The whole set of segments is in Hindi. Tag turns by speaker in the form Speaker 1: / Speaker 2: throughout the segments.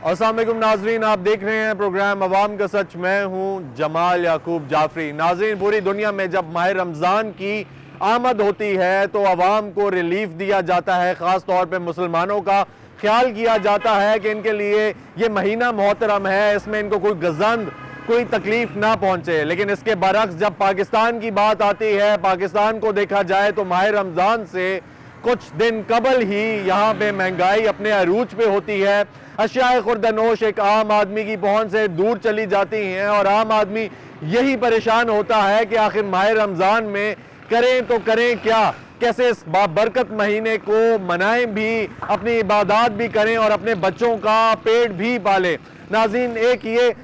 Speaker 1: अस्सलाम वालेकुम नाजरीन, आप देख रहे हैं प्रोग्राम अवाम का सच। मैं हूं जमाल याकूब जाफरी। नाजरीन, पूरी दुनिया में जब माह रमज़ान की आमद होती है तो अवाम को रिलीफ दिया जाता है, ख़ास तौर पे मुसलमानों का ख्याल किया जाता है कि इनके लिए ये महीना मोहतरम है, इसमें इनको कोई गजंद कोई तकलीफ ना पहुंचे। लेकिन इसके बरक्स जब पाकिस्तान की बात आती है, पाकिस्तान को देखा जाए तो माह रमज़ान से कुछ दिन कबल ही यहाँ पे महंगाई अपने अरूज पे होती है। अशियाए खुर्दनोश एक आम आदमी की पहुंच से दूर चली जाती हैं और आम आदमी यही परेशान होता है कि आखिर माह रमज़ान में करें तो करें क्या, कैसे इस बाबरकत महीने को मनाएं भी, अपनी इबादत भी करें और अपने बच्चों का पेट भी पालें। नाज़रीन, एक ये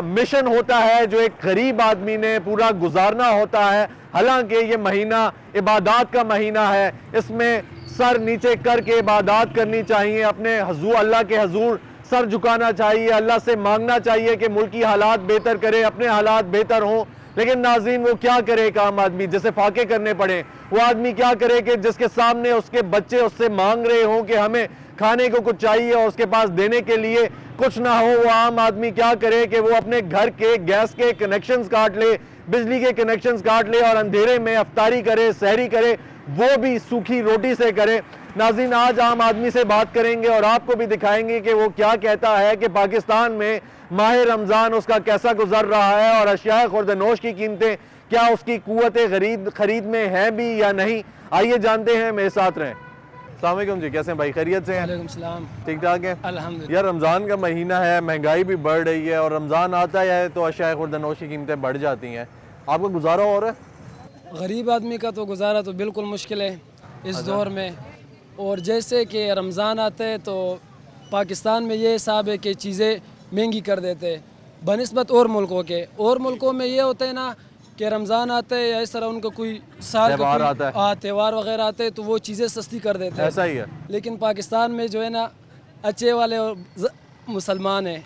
Speaker 1: मिशन होता है जो एक गरीब आदमी ने पूरा गुजारना होता है। हालांकि ये महीना इबादत का महीना है, इसमें सर नीचे करके इबादत करनी चाहिए, अपने हजूर अल्लाह के हजूर सर झुकाना चाहिए, अल्लाह से मांगना चाहिए कि मुल्की हालात बेहतर करे, अपने हालात बेहतर हों। लेकिन नाज़रीन, वो क्या करे एक आम आदमी जिसे फाके करने पड़े? वो आदमी क्या करे कि जिसके सामने उसके बच्चे उससे मांग रहे हों कि हमें खाने को कुछ चाहिए और उसके पास देने के लिए कुछ ना हो? वो आम आदमी क्या करे कि वो अपने घर के गैस के कनेक्शंस काट ले, बिजली के कनेक्शंस काट ले और अंधेरे में अफ्तारी करे, सहरी करे, वो भी सूखी रोटी से करे। नाज़रीन, आज आम आदमी से बात करेंगे और आपको भी दिखाएंगे कि वो क्या कहता है कि पाकिस्तान में माह रमज़ान उसका कैसा गुजर रहा है और अशियाए खुर्दनोश की कीमतें क्या उसकी कुव्वत खरीद में है भी या नहीं। आइए जानते हैं, मेरे साथ रहें। अस्सलाम वालेकुम जी, कैसे हैं भाई? खैरियत से हैं?
Speaker 2: वालेकुम सलाम।
Speaker 1: ठीक ठाक है
Speaker 2: अल्हम्दुलिल्लाह।
Speaker 1: यार, रमज़ान का महीना है, महंगाई भी बढ़ रही है और रमज़ान आता है तो अशियाए खुर्दनोश की कीमतें बढ़ जाती हैं। आपको गुजारा हो रहा है?
Speaker 2: गरीब आदमी का तो गुजारा तो बिल्कुल मुश्किल है इस दौर में। और जैसे कि रमज़ान आते हैं तो पाकिस्तान में ये हिसाब है कि चीज़ें महंगी कर देते हैं बनिस्बत और मुल्कों के। और मुल्कों में ये होता है ना कि रमज़ान आते हैं या इस तरह उनका कोई साल का
Speaker 1: त्योहार
Speaker 2: कोई
Speaker 1: आता है।
Speaker 2: त्यौहार वगैरह आते हैं तो वो चीज़ें सस्ती कर देते हैं।
Speaker 1: ऐसा ही है।
Speaker 2: लेकिन पाकिस्तान में जो है ना अच्छे वाले और मुसलमान हैं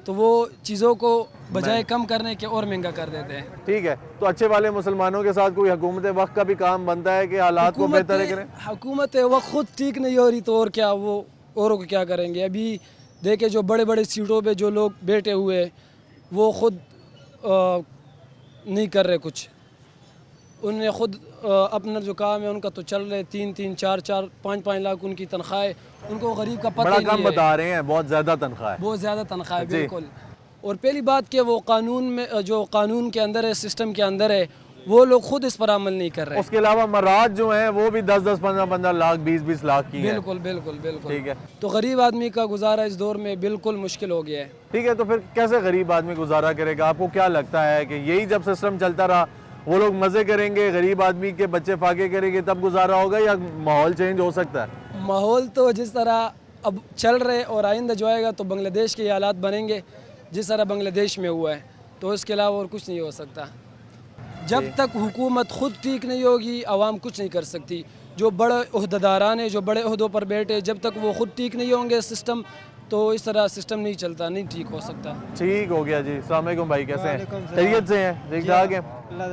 Speaker 2: तो वो चीज़ों को बजाय कम करने के और महंगा कर देते हैं।
Speaker 1: ठीक है, तो अच्छे वाले मुसलमानों के साथ कोई हुकूमत वक्त का भी काम बनता है कि हालात को बेहतर करें।
Speaker 2: हुकूमत वो खुद ठीक नहीं हो रही तो और क्या, वो औरों को क्या करेंगे? अभी देखे जो बड़े बड़े सीटों पे जो लोग बैठे हुए वो खुद नहीं कर रहे कुछ। उनने खुद अपना जो काम है उनका तो चल रहे 3-3, 4-4, 5-5 लाख उनकी तनख्वाह, उनको गरीब का पता
Speaker 1: बड़ा
Speaker 2: ही
Speaker 1: कम
Speaker 2: नहीं है।
Speaker 1: बता रहे हैं, बहुत ज़्यादा तनख्वाह है।
Speaker 2: बहुत ज़्यादा तनख्वाह है,
Speaker 1: जी।
Speaker 2: बिल्कुल। और पहली बात कि वो कानून में जो कानून के अंदर है, सिस्टम के अंदर है, वो लोग खुद इस पर अमल नहीं कर रहे।
Speaker 1: उसके अलावा मराज जो हैं वो भी 10-10, 15-15 लाख, 20-20 लाख की हैं।
Speaker 2: बिल्कुल बिल्कुल बिल्कुल।
Speaker 1: ठीक है।
Speaker 2: तो गरीब आदमी का गुजारा इस दौर में बिल्कुल मुश्किल हो गया है।
Speaker 1: ठीक है, तो फिर कैसे गरीब आदमी गुजारा करेगा? आपको क्या लगता है कि यही जब सिस्टम चलता रहा, वो लोग मज़े करेंगे, गरीब आदमी के बच्चे फाके करेंगे, तब गुजारा होगा या माहौल चेंज हो सकता है?
Speaker 2: माहौल तो जिस तरह अब चल रहे और आइंदा जो आएगा तो बांग्लादेश के हालात बनेंगे जिस तरह बांग्लादेश में हुआ है, तो इसके अलावा और कुछ नहीं हो सकता। जब तक हुकूमत खुद ठीक नहीं होगी आवाम कुछ नहीं कर सकती। जो बड़े ओहदेदारान हैं, जो बड़े ओहदों पर बैठे, जब तक वो खुद ठीक नहीं होंगे सिस्टम, तो इस तरह सिस्टम नहीं चलता, नहीं ठीक हो सकता।
Speaker 1: ठीक हो गया जी। अस्सलाम वालेकुम भाई, कैसे हैं?
Speaker 2: वालेकुम सलाम।
Speaker 1: खैरियत से हैं? ठीक ठाक है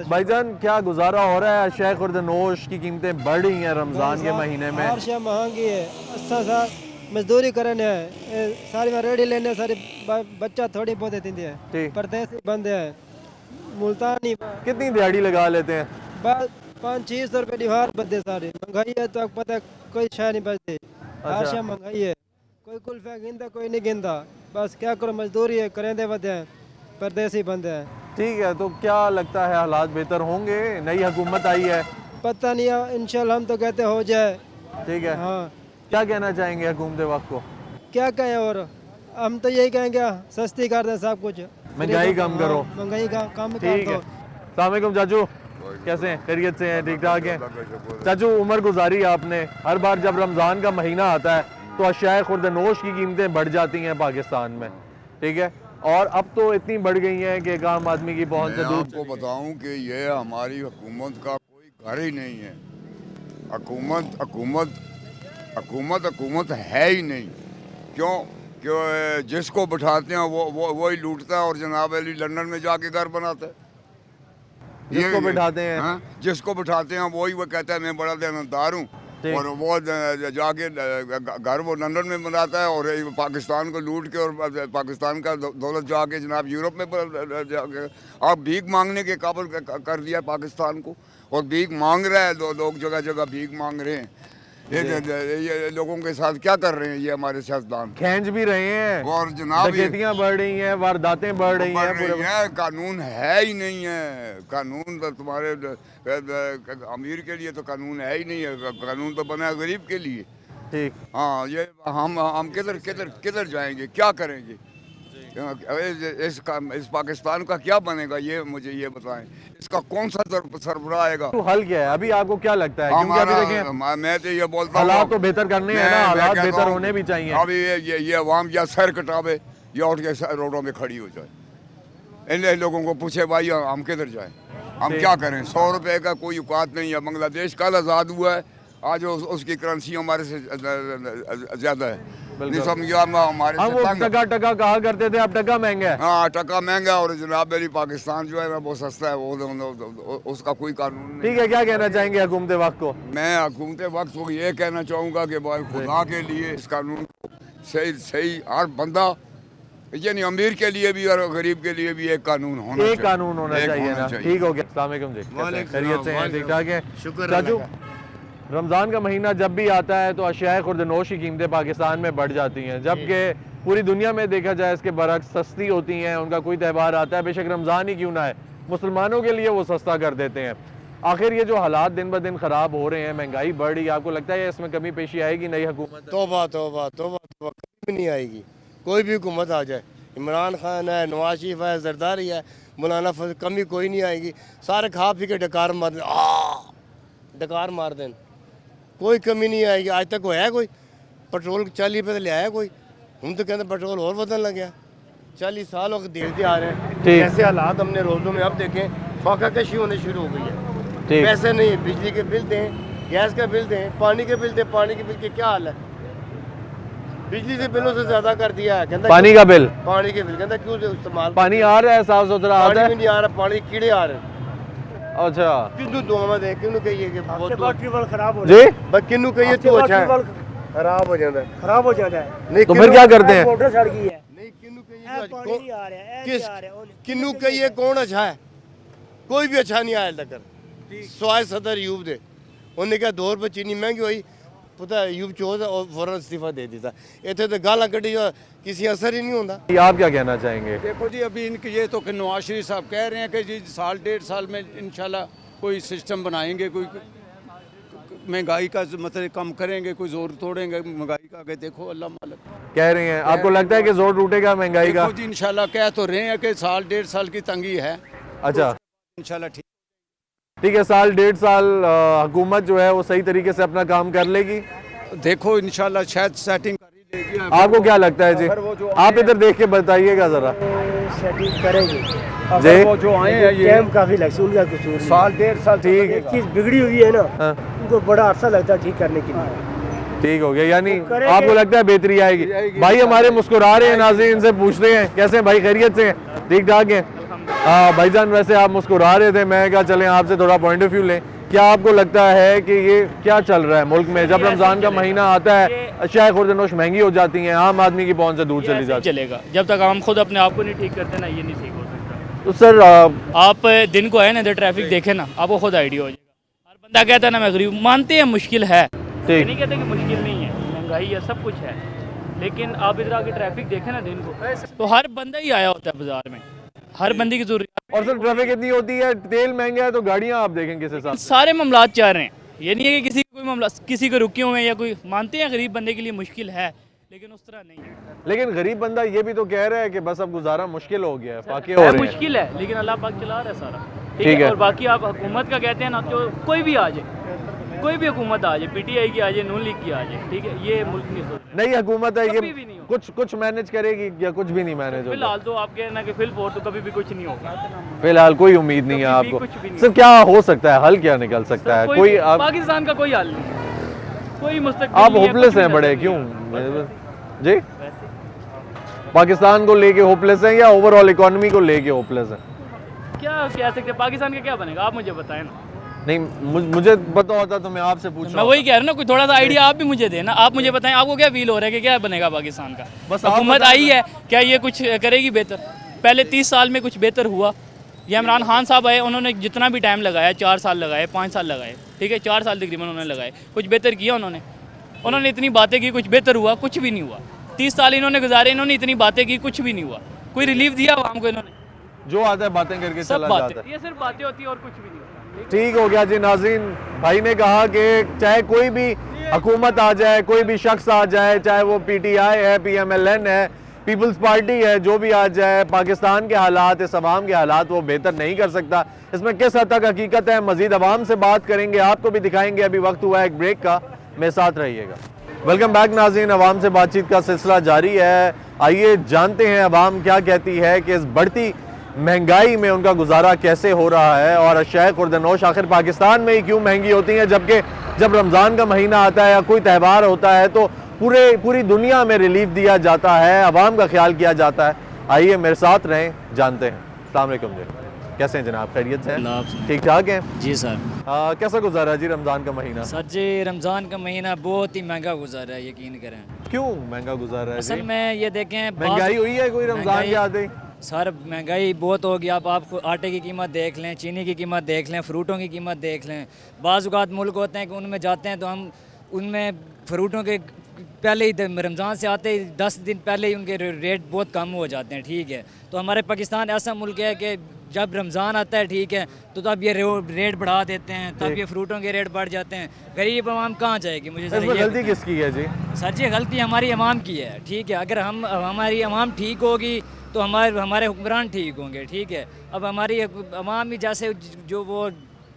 Speaker 1: भाईजान। क्या गुजारा हो रहा है? अशियाए खुर्दनोश की कीमतें बढ़ रही हैं रमज़ान के महीने में।
Speaker 3: हर शय महंगी है। अच्छा सा मजदूरी करने है, सारी में रेडी लेने सारी बच्चा थोड़ी बहुत देती है।
Speaker 1: ठीक।
Speaker 3: परदेसी बंदे हैं, मुल्तानी
Speaker 1: कितनी दिहाड़ी लगा लेते हैं?
Speaker 3: बस 500-600 रुपये निहार बदे सारे। महंगाई है तो आपको पता है, कोई शय नहीं बचती। हर शय महंगाई है, कोई कुल्फा गिनता कोई नहीं गिनता। बस क्या करो, मजदूरी है, करेंदे बदे हैं, परदेसी बंदे हैं।
Speaker 1: ठीक है, तो क्या लगता है हालात बेहतर होंगे? नई हुकूमत आई है।
Speaker 3: पता नहीं है, इंशाल्लाह हम तो कहते हो जाए।
Speaker 1: ठीक है,
Speaker 3: हाँ,
Speaker 1: क्या कहना चाहेंगे हुकूमत वक्त को?
Speaker 3: क्या कहें और हम तो यही कहेंगे सस्ती कर दें सब कुछ,
Speaker 1: महंगाई कम करो।
Speaker 3: महंगाई का कम कर
Speaker 1: ठीक है।
Speaker 3: दो।
Speaker 1: अस्सलाम वालेकुम चाचू, कैसे हैं? खैरियत से हैं? ठीक ठाक हैं चाचू? उम्र गुजारी आपने, हर बार जब रमज़ान का महीना आता है तो अशियाए खुर्दनोश की कीमतें बढ़ जाती हैं पाकिस्तान में, ठीक है? और अब तो इतनी बढ़ गई हैं कि एक आम आदमी की पहुंच से
Speaker 4: मैं
Speaker 1: दूर।
Speaker 4: आपको बताऊं कि ये हमारी हुकूमत का कोई घर ही नहीं है। हुकूमत हुकूमत हुकूमत हुकूमत है ही नहीं। क्यों? क्यों? जिसको बिठाते हैं वो वही लूटता है और जनाब अली लंदन में जाके घर बनाता है।
Speaker 1: जिसको बिठाते हैं।
Speaker 4: हाँ? जिसको बिठाते हैं वही वो कहता है मैं बड़ा देनदार हूँ।
Speaker 1: ठीक।
Speaker 4: और वो जाके घर वो लंदन में बनाता है और ये पाकिस्तान को लूट के और पाकिस्तान का दौलत जाके जनाब यूरोप में जाके आप भीख मांगने के काबिल कर दिया पाकिस्तान को, और भीख मांग रहा है, लोग जगह जगह भीख मांग रहे हैं। ये लोगों के साथ क्या कर रहे हैं ये हमारे सियासतदान?
Speaker 1: खींच भी रहे हैं
Speaker 4: और जनाब
Speaker 1: डकैतियां बढ़ रही हैं, वारदातें बढ़ रही हैं पूरे।
Speaker 4: कानून है ही नहीं है। कानून तो तुम्हारे अमीर के लिए तो कानून है ही नहीं है, कानून तो बना है गरीब के लिए।
Speaker 1: ठीक।
Speaker 4: हाँ, ये हम किधर किधर किधर जाएंगे, क्या करेंगे? इस पाकिस्तान का क्या बनेगा, ये मुझे ये बताएं। इसका कौन सा सरबराह आएगा?
Speaker 1: तो हल क्या है अभी, आपको क्या लगता है? क्योंकि अभी देखें
Speaker 4: मैं तो ये बोलता हूँ
Speaker 1: हालात तो बेहतर करने हैं ना, हालात बेहतर होने भी चाहिए।
Speaker 4: अभी ये अवाम या सर कटावे या उठ के रोडों में खड़ी हो जाए, इन लोगों को पूछे भाई हम किधर जाए, हम क्या करें? 100 रुपए का कोई औकात नहीं है। बांग्लादेश कल आज़ाद हुआ है, आज उसकी करेंसी हमारे से ज़्यादा है। नहीं समझिए, हमारे
Speaker 1: हम वो टका टका कहा करते थे, अब टका महंगा है।
Speaker 4: हाँ, टका महंगा है, और जनाब मेरी पाकिस्तान जो है ना वो सस्ता है, वो उसका कोई कानून नहीं।
Speaker 1: ठीक है, क्या कहना चाहेंगे हुकूमत वक्त को?
Speaker 4: मैं हुकूमत वक्त को ये कहना चाहूँगा कि भाई खुदा के लिए इस कानून को सही हर बंदा, यानी अमीर के लिए भी और गरीब के लिए भी एक कानून होना चाहिए।
Speaker 1: एक कानून होना चाहिए ना। ठीक हो गया। अस्सलाम वालेकुम जी, खैरियत से हैं? ठीक ठाक है?
Speaker 5: शुक्र
Speaker 1: चाचू, रमज़ान का महीना जब भी आता है तो अशियाए खुर्दनोश की कीमतें पाकिस्तान में बढ़ जाती हैं, जबकि पूरी दुनिया में देखा जाए इसके बरक्स सस्ती होती हैं। उनका कोई त्यौहार आता है, बेशक रमज़ान ही क्यों ना है, मुसलमानों के लिए वो सस्ता कर देते हैं। आखिर ये जो हालात दिन ब दिन ख़राब हो रहे हैं, महंगाई बढ़ रही है, आपको लगता है इसमें कमी पेशी आएगी नई हुकूमत?
Speaker 5: तौबा तौबा तौबा तौबा, कभी भी नहीं आएगी। कोई भी हुकूमत आ जाए, इमरान खान है, नवाज शरीफ है, जरदारी है, मौलाना फजल, कमी कोई नहीं आएगी। सारे खा पी के डकार मार दें, कोई कमी नहीं आएगी। आज तक होया कोई पेट्रोल 40 रुपये ले आया कोई? हम तो कहते पेट्रोल और बदलने लग गया। 40 साल हो गए देखते आ रहे हैं कैसे हालात हमने रोज़ों में। अब देखें फाका कशी होने शुरू हो गई है। पैसे नहीं, बिजली के बिल दें, गैस का बिल दें, पानी के बिल दें। पानी के बिल के क्या हाल है? बिजली से बिलों से ज्यादा कर दिया है। कहता
Speaker 1: पानी का बिल,
Speaker 5: पानी के बिल कहता क्यों इस्तेमाल?
Speaker 1: पानी आ रहा है, साफ सुथरा आता है?
Speaker 5: नहीं आ रहा, पानी कीड़े आ रहे हैं।
Speaker 1: अच्छा,
Speaker 5: किन्नू दुआ दे, किन्नू कहिए कि बहुत
Speaker 3: ट्यूबवेल खराब हो
Speaker 1: जी,
Speaker 5: बस किन्नू कहिए तू अच्छा है, खराब हो जाता है,
Speaker 3: खराब हो जाता है।
Speaker 5: नहीं
Speaker 1: तो फिर क्या करते हैं?
Speaker 3: मोटर सड़ गई है,
Speaker 5: नहीं किन्नू
Speaker 3: पानी नहीं आ रहा है,
Speaker 5: किस किन्नू कहिए कौन अच्छा है? कोई भी अच्छा नहीं आया तक सवाए सदर यूब दे। उन्हें क्या 2 रुपये चीनी महंगी हुई, पता है यूब चोद और फौरन इस्तीफा दे देता। इतने तो गाला कटी किसी असर ही नहीं होता।
Speaker 1: आप क्या कहना चाहेंगे?
Speaker 6: देखो जी, अभी इनके ये तो कि नवाज शरीफ साहब कह रहे हैं कि जी 1.5 साल में इंशाल्लाह कोई सिस्टम बनाएंगे, कोई महंगाई का मतलब कम करेंगे, कोई जोर तोड़ेंगे महंगाई का। आगे देखो अल्लाह मालिक
Speaker 1: कह रहे हैं, आपको लगता है कि जोर टूटेगा महंगाई का?
Speaker 6: देखो जी, इंशाल्लाह कह तो रहे हैं कि 1.5 साल की तंगी है।
Speaker 1: अच्छा,
Speaker 6: इंशाल्लाह
Speaker 1: ठीक है, 1.5 साल हुकूमत जो है वो सही तरीके से अपना काम कर लेगी।
Speaker 6: देखो इंशाल्लाह शायद सेटिंग कर ही लेगी।
Speaker 1: आपको क्या लगता है जी? आप इधर देख के बताइएगा जरा।
Speaker 3: सेटिंग करेंगे
Speaker 1: जी,
Speaker 6: वो जो आए हैं ये
Speaker 3: टाइम काफी लगता है, उनका कसूर
Speaker 6: 1.5 साल
Speaker 1: ठीक
Speaker 3: एक चीज बिगड़ी हुई है ना,
Speaker 1: हाँ,
Speaker 3: उनको बड़ा अरसा लगता है ठीक करने के लिए।
Speaker 1: ठीक हो गया, यानी
Speaker 3: करेंगे।
Speaker 1: आपको लगता है बेहतरी आएगी? भाई हमारे मुस्कुरा रहे हैं, नाज़रीन इनसे पूछते हैं कैसे हैं भाई, खैरियत से हैं? ठीक ठाक हैं? भाईजान वैसे आप मुस्कुरा रहे थे, मैं क्या चलें आपसे थोड़ा पॉइंट ऑफ व्यू लें। क्या आपको लगता है कि ये क्या चल रहा है मुल्क में? जब रमज़ान का महीना आता है अशियाए खुर्दनोश महंगी हो जाती हैं, आम आदमी की पहुंच से दूर चली जाती है।
Speaker 7: चलेगा जब तक हम खुद अपने आप को नहीं ठीक करते ना, ये नहीं ठीक हो सकता।
Speaker 1: तो सर
Speaker 7: आप दिन को है ना इधर ट्रैफिक देखे ना, आपको खुद आइडिया हो जाएगा। हर बंदा कहता है ना मैं गरीब, मानते हैं मुश्किल है, ये नहीं कहते कि मुश्किल नहीं है, महंगाई है, सब कुछ है, लेकिन आप इधर आके ट्रैफिक देखे ना दिन को, तो हर बंदा ही आया होता है बाजार में, हर बंदे की जरूरत।
Speaker 1: और सर ट्रैफिक इतनी होती है, तेल महंगा है तो गाड़ियाँ आप देखें किस हिसाब से।
Speaker 7: सारे मामलात चाह रहे हैं, ये नहीं है कि किसी कोई मामला किसी को रुके हुए हैं, या कोई मानते हैं गरीब बंदे के लिए मुश्किल है, लेकिन उस तरह नहीं है।
Speaker 1: लेकिन गरीब बंदा ये भी तो कह रहा है कि बस अब गुजारा मुश्किल हो गया है, फाके हो रहे हैं।
Speaker 7: मुश्किल है लेकिन अल्लाह पाक चला रहा है सारा,
Speaker 1: ठीक है।
Speaker 7: और बाकी आप हुकूमत का कहते हैं ना, तो कोई भी आ जाए, कोई भी हुकूमत आ जाए, पीटीआई की आ जाए, नून लीग की आ जाए, ठीक है, ये मुल्क नहीं सोच रहा।
Speaker 1: नई हुकूमत है,
Speaker 7: कभी
Speaker 1: ये
Speaker 7: भी नहीं होगा।
Speaker 1: कुछ मैनेज करेगी या कुछ भी नहीं मैनेज होगा?
Speaker 7: फिलहाल तो आप कह रहे हैं कि फिलहाल तो कभी भी कुछ नहीं होगा,
Speaker 1: फिलहाल कोई उम्मीद नहीं है
Speaker 7: कभी भी
Speaker 1: आपको?
Speaker 7: कुछ भी नहीं
Speaker 1: सर क्या हो सकता है, हल क्या निकल सकता है? कोई आप
Speaker 7: पाकिस्तान का कोई हल नहीं, कोई मुस्तकबिल
Speaker 1: आप
Speaker 7: नहीं है,
Speaker 1: होपलेस
Speaker 7: कुछ भी
Speaker 1: हैं बड़े,
Speaker 7: नजर
Speaker 1: क्यों
Speaker 7: नहीं आता।
Speaker 1: जी?
Speaker 7: वैसे
Speaker 1: पाकिस्तान को लेके होपलेस हैं या ओवरऑल इकोनॉमी को लेके होपलेस हैं?
Speaker 7: क्या कह सकते हैं, पाकिस्तान का क्या बनेगा आप मुझे बताएं ना।
Speaker 1: नहीं मुझे पता होता तो मैं आपसे पूछ
Speaker 7: मैं वही कह रहा हूँ ना, कोई थोड़ा सा आइडिया आप भी मुझे देना, आप मुझे बताएं आपको क्या फील हो रहा है कि क्या बनेगा पाकिस्तान का।
Speaker 1: बस आप
Speaker 7: हुकूमत
Speaker 1: बताएं
Speaker 7: आई है, क्या ये कुछ करेगी बेहतर? पहले 30 साल में कुछ बेहतर हुआ? ये इमरान खान साहब आए, उन्होंने जितना भी टाइम लगाया, 4 साल लगाए, 5 साल लगाए, ठीक है, 4 साल तकरीबन उन्होंने लगाए, कुछ बेहतर किया उन्होंने इतनी बातें की, कुछ बेहतर हुआ? कुछ भी नहीं हुआ। 30 साल इन्होंने गुजारे, इन्होंने इतनी बातें की, कुछ भी नहीं हुआ। कोई रिलीफ दिया आवाम को इन्होंने?
Speaker 1: जो आता है बातें करके
Speaker 7: सब
Speaker 1: चला जाता
Speaker 7: बातें,
Speaker 1: है।
Speaker 7: ये सिर्फ बातें होती है और कुछ भी नहीं होता।
Speaker 1: ठीक हो गया जी नाज़रीन, भाई ने कहा कि चाहे कोई भी हुकूमत आ जाए, कोई भी शख्स आ जाए, चाहे वो PTI है, PMLN है, पीपल्स पार्टी है, जो भी आ जाए, पाकिस्तान के हालात, इस अवाम के हालात वो बेहतर नहीं कर सकता। इसमें किस हद तक हकीकत है, मजीद अवाम से बात करेंगे, आपको भी दिखाएंगे। अभी वक्त हुआ है एक ब्रेक का, मेरे साथ रहिएगा। वेलकम बैक नाज़रीन, अवाम से बातचीत का सिलसिला जारी है। आइए जानते हैं अवाम क्या कहती है कि इस बढ़ती महंगाई में उनका गुजारा कैसे हो रहा है, और अशिया खुर्दनोश आखिर पाकिस्तान में ही क्यों महंगी होती हैं, जबकि जब रमज़ान का महीना आता है या कोई त्यौहार होता है तो पूरी दुनिया में रिलीफ दिया जाता है, अवाम का ख्याल किया जाता है। आइए मेरे साथ रहें, जानते हैं। अस्सलाम वालेकुम जी, कैसे हैं जनाब, खैरियत से हैं? ठीक ठाक हैं
Speaker 8: जी सर।
Speaker 1: कैसा गुजारा जी रमज़ान का महीना?
Speaker 8: सर जी रमज़ान का महीना बहुत ही महंगा गुजारा है, यकीन करें।
Speaker 1: क्यों महंगा गुजारा है
Speaker 8: असल
Speaker 1: जी?
Speaker 8: में ये देखें,
Speaker 1: महंगाई हुई है कोई रमज़ान के आते ही?
Speaker 8: सर महंगाई बहुत हो गई। आप आटे की कीमत देख लें, चीनी की कीमत देख लें, फ्रूटों की कीमत देख लें। बाज़ औक़ात मुल्क होते हैं कि उनमें जाते हैं तो हम उनमें फ्रूटों के पहले ही रमज़ान से आते ही 10 दिन पहले ही उनके रेट बहुत कम हो जाते हैं, ठीक है। तो हमारे पाकिस्तान ऐसा मुल्क है कि जब रमज़ान आता है, ठीक है, तो तब ये रेट बढ़ा देते हैं, तब ये फ्रूटों के रेट बढ़ जाते हैं। गरीब आवाम कहाँ जाएगी? मुझे सर
Speaker 1: इसमें
Speaker 8: ये
Speaker 1: गलती किसकी है जी?
Speaker 8: सर जी गलती हमारी आवाम की है, ठीक है। अगर हमारी आवाम ठीक होगी तो हमारे हुक्मरान ठीक होंगे, ठीक है। अब हमारी आवाम ही जैसे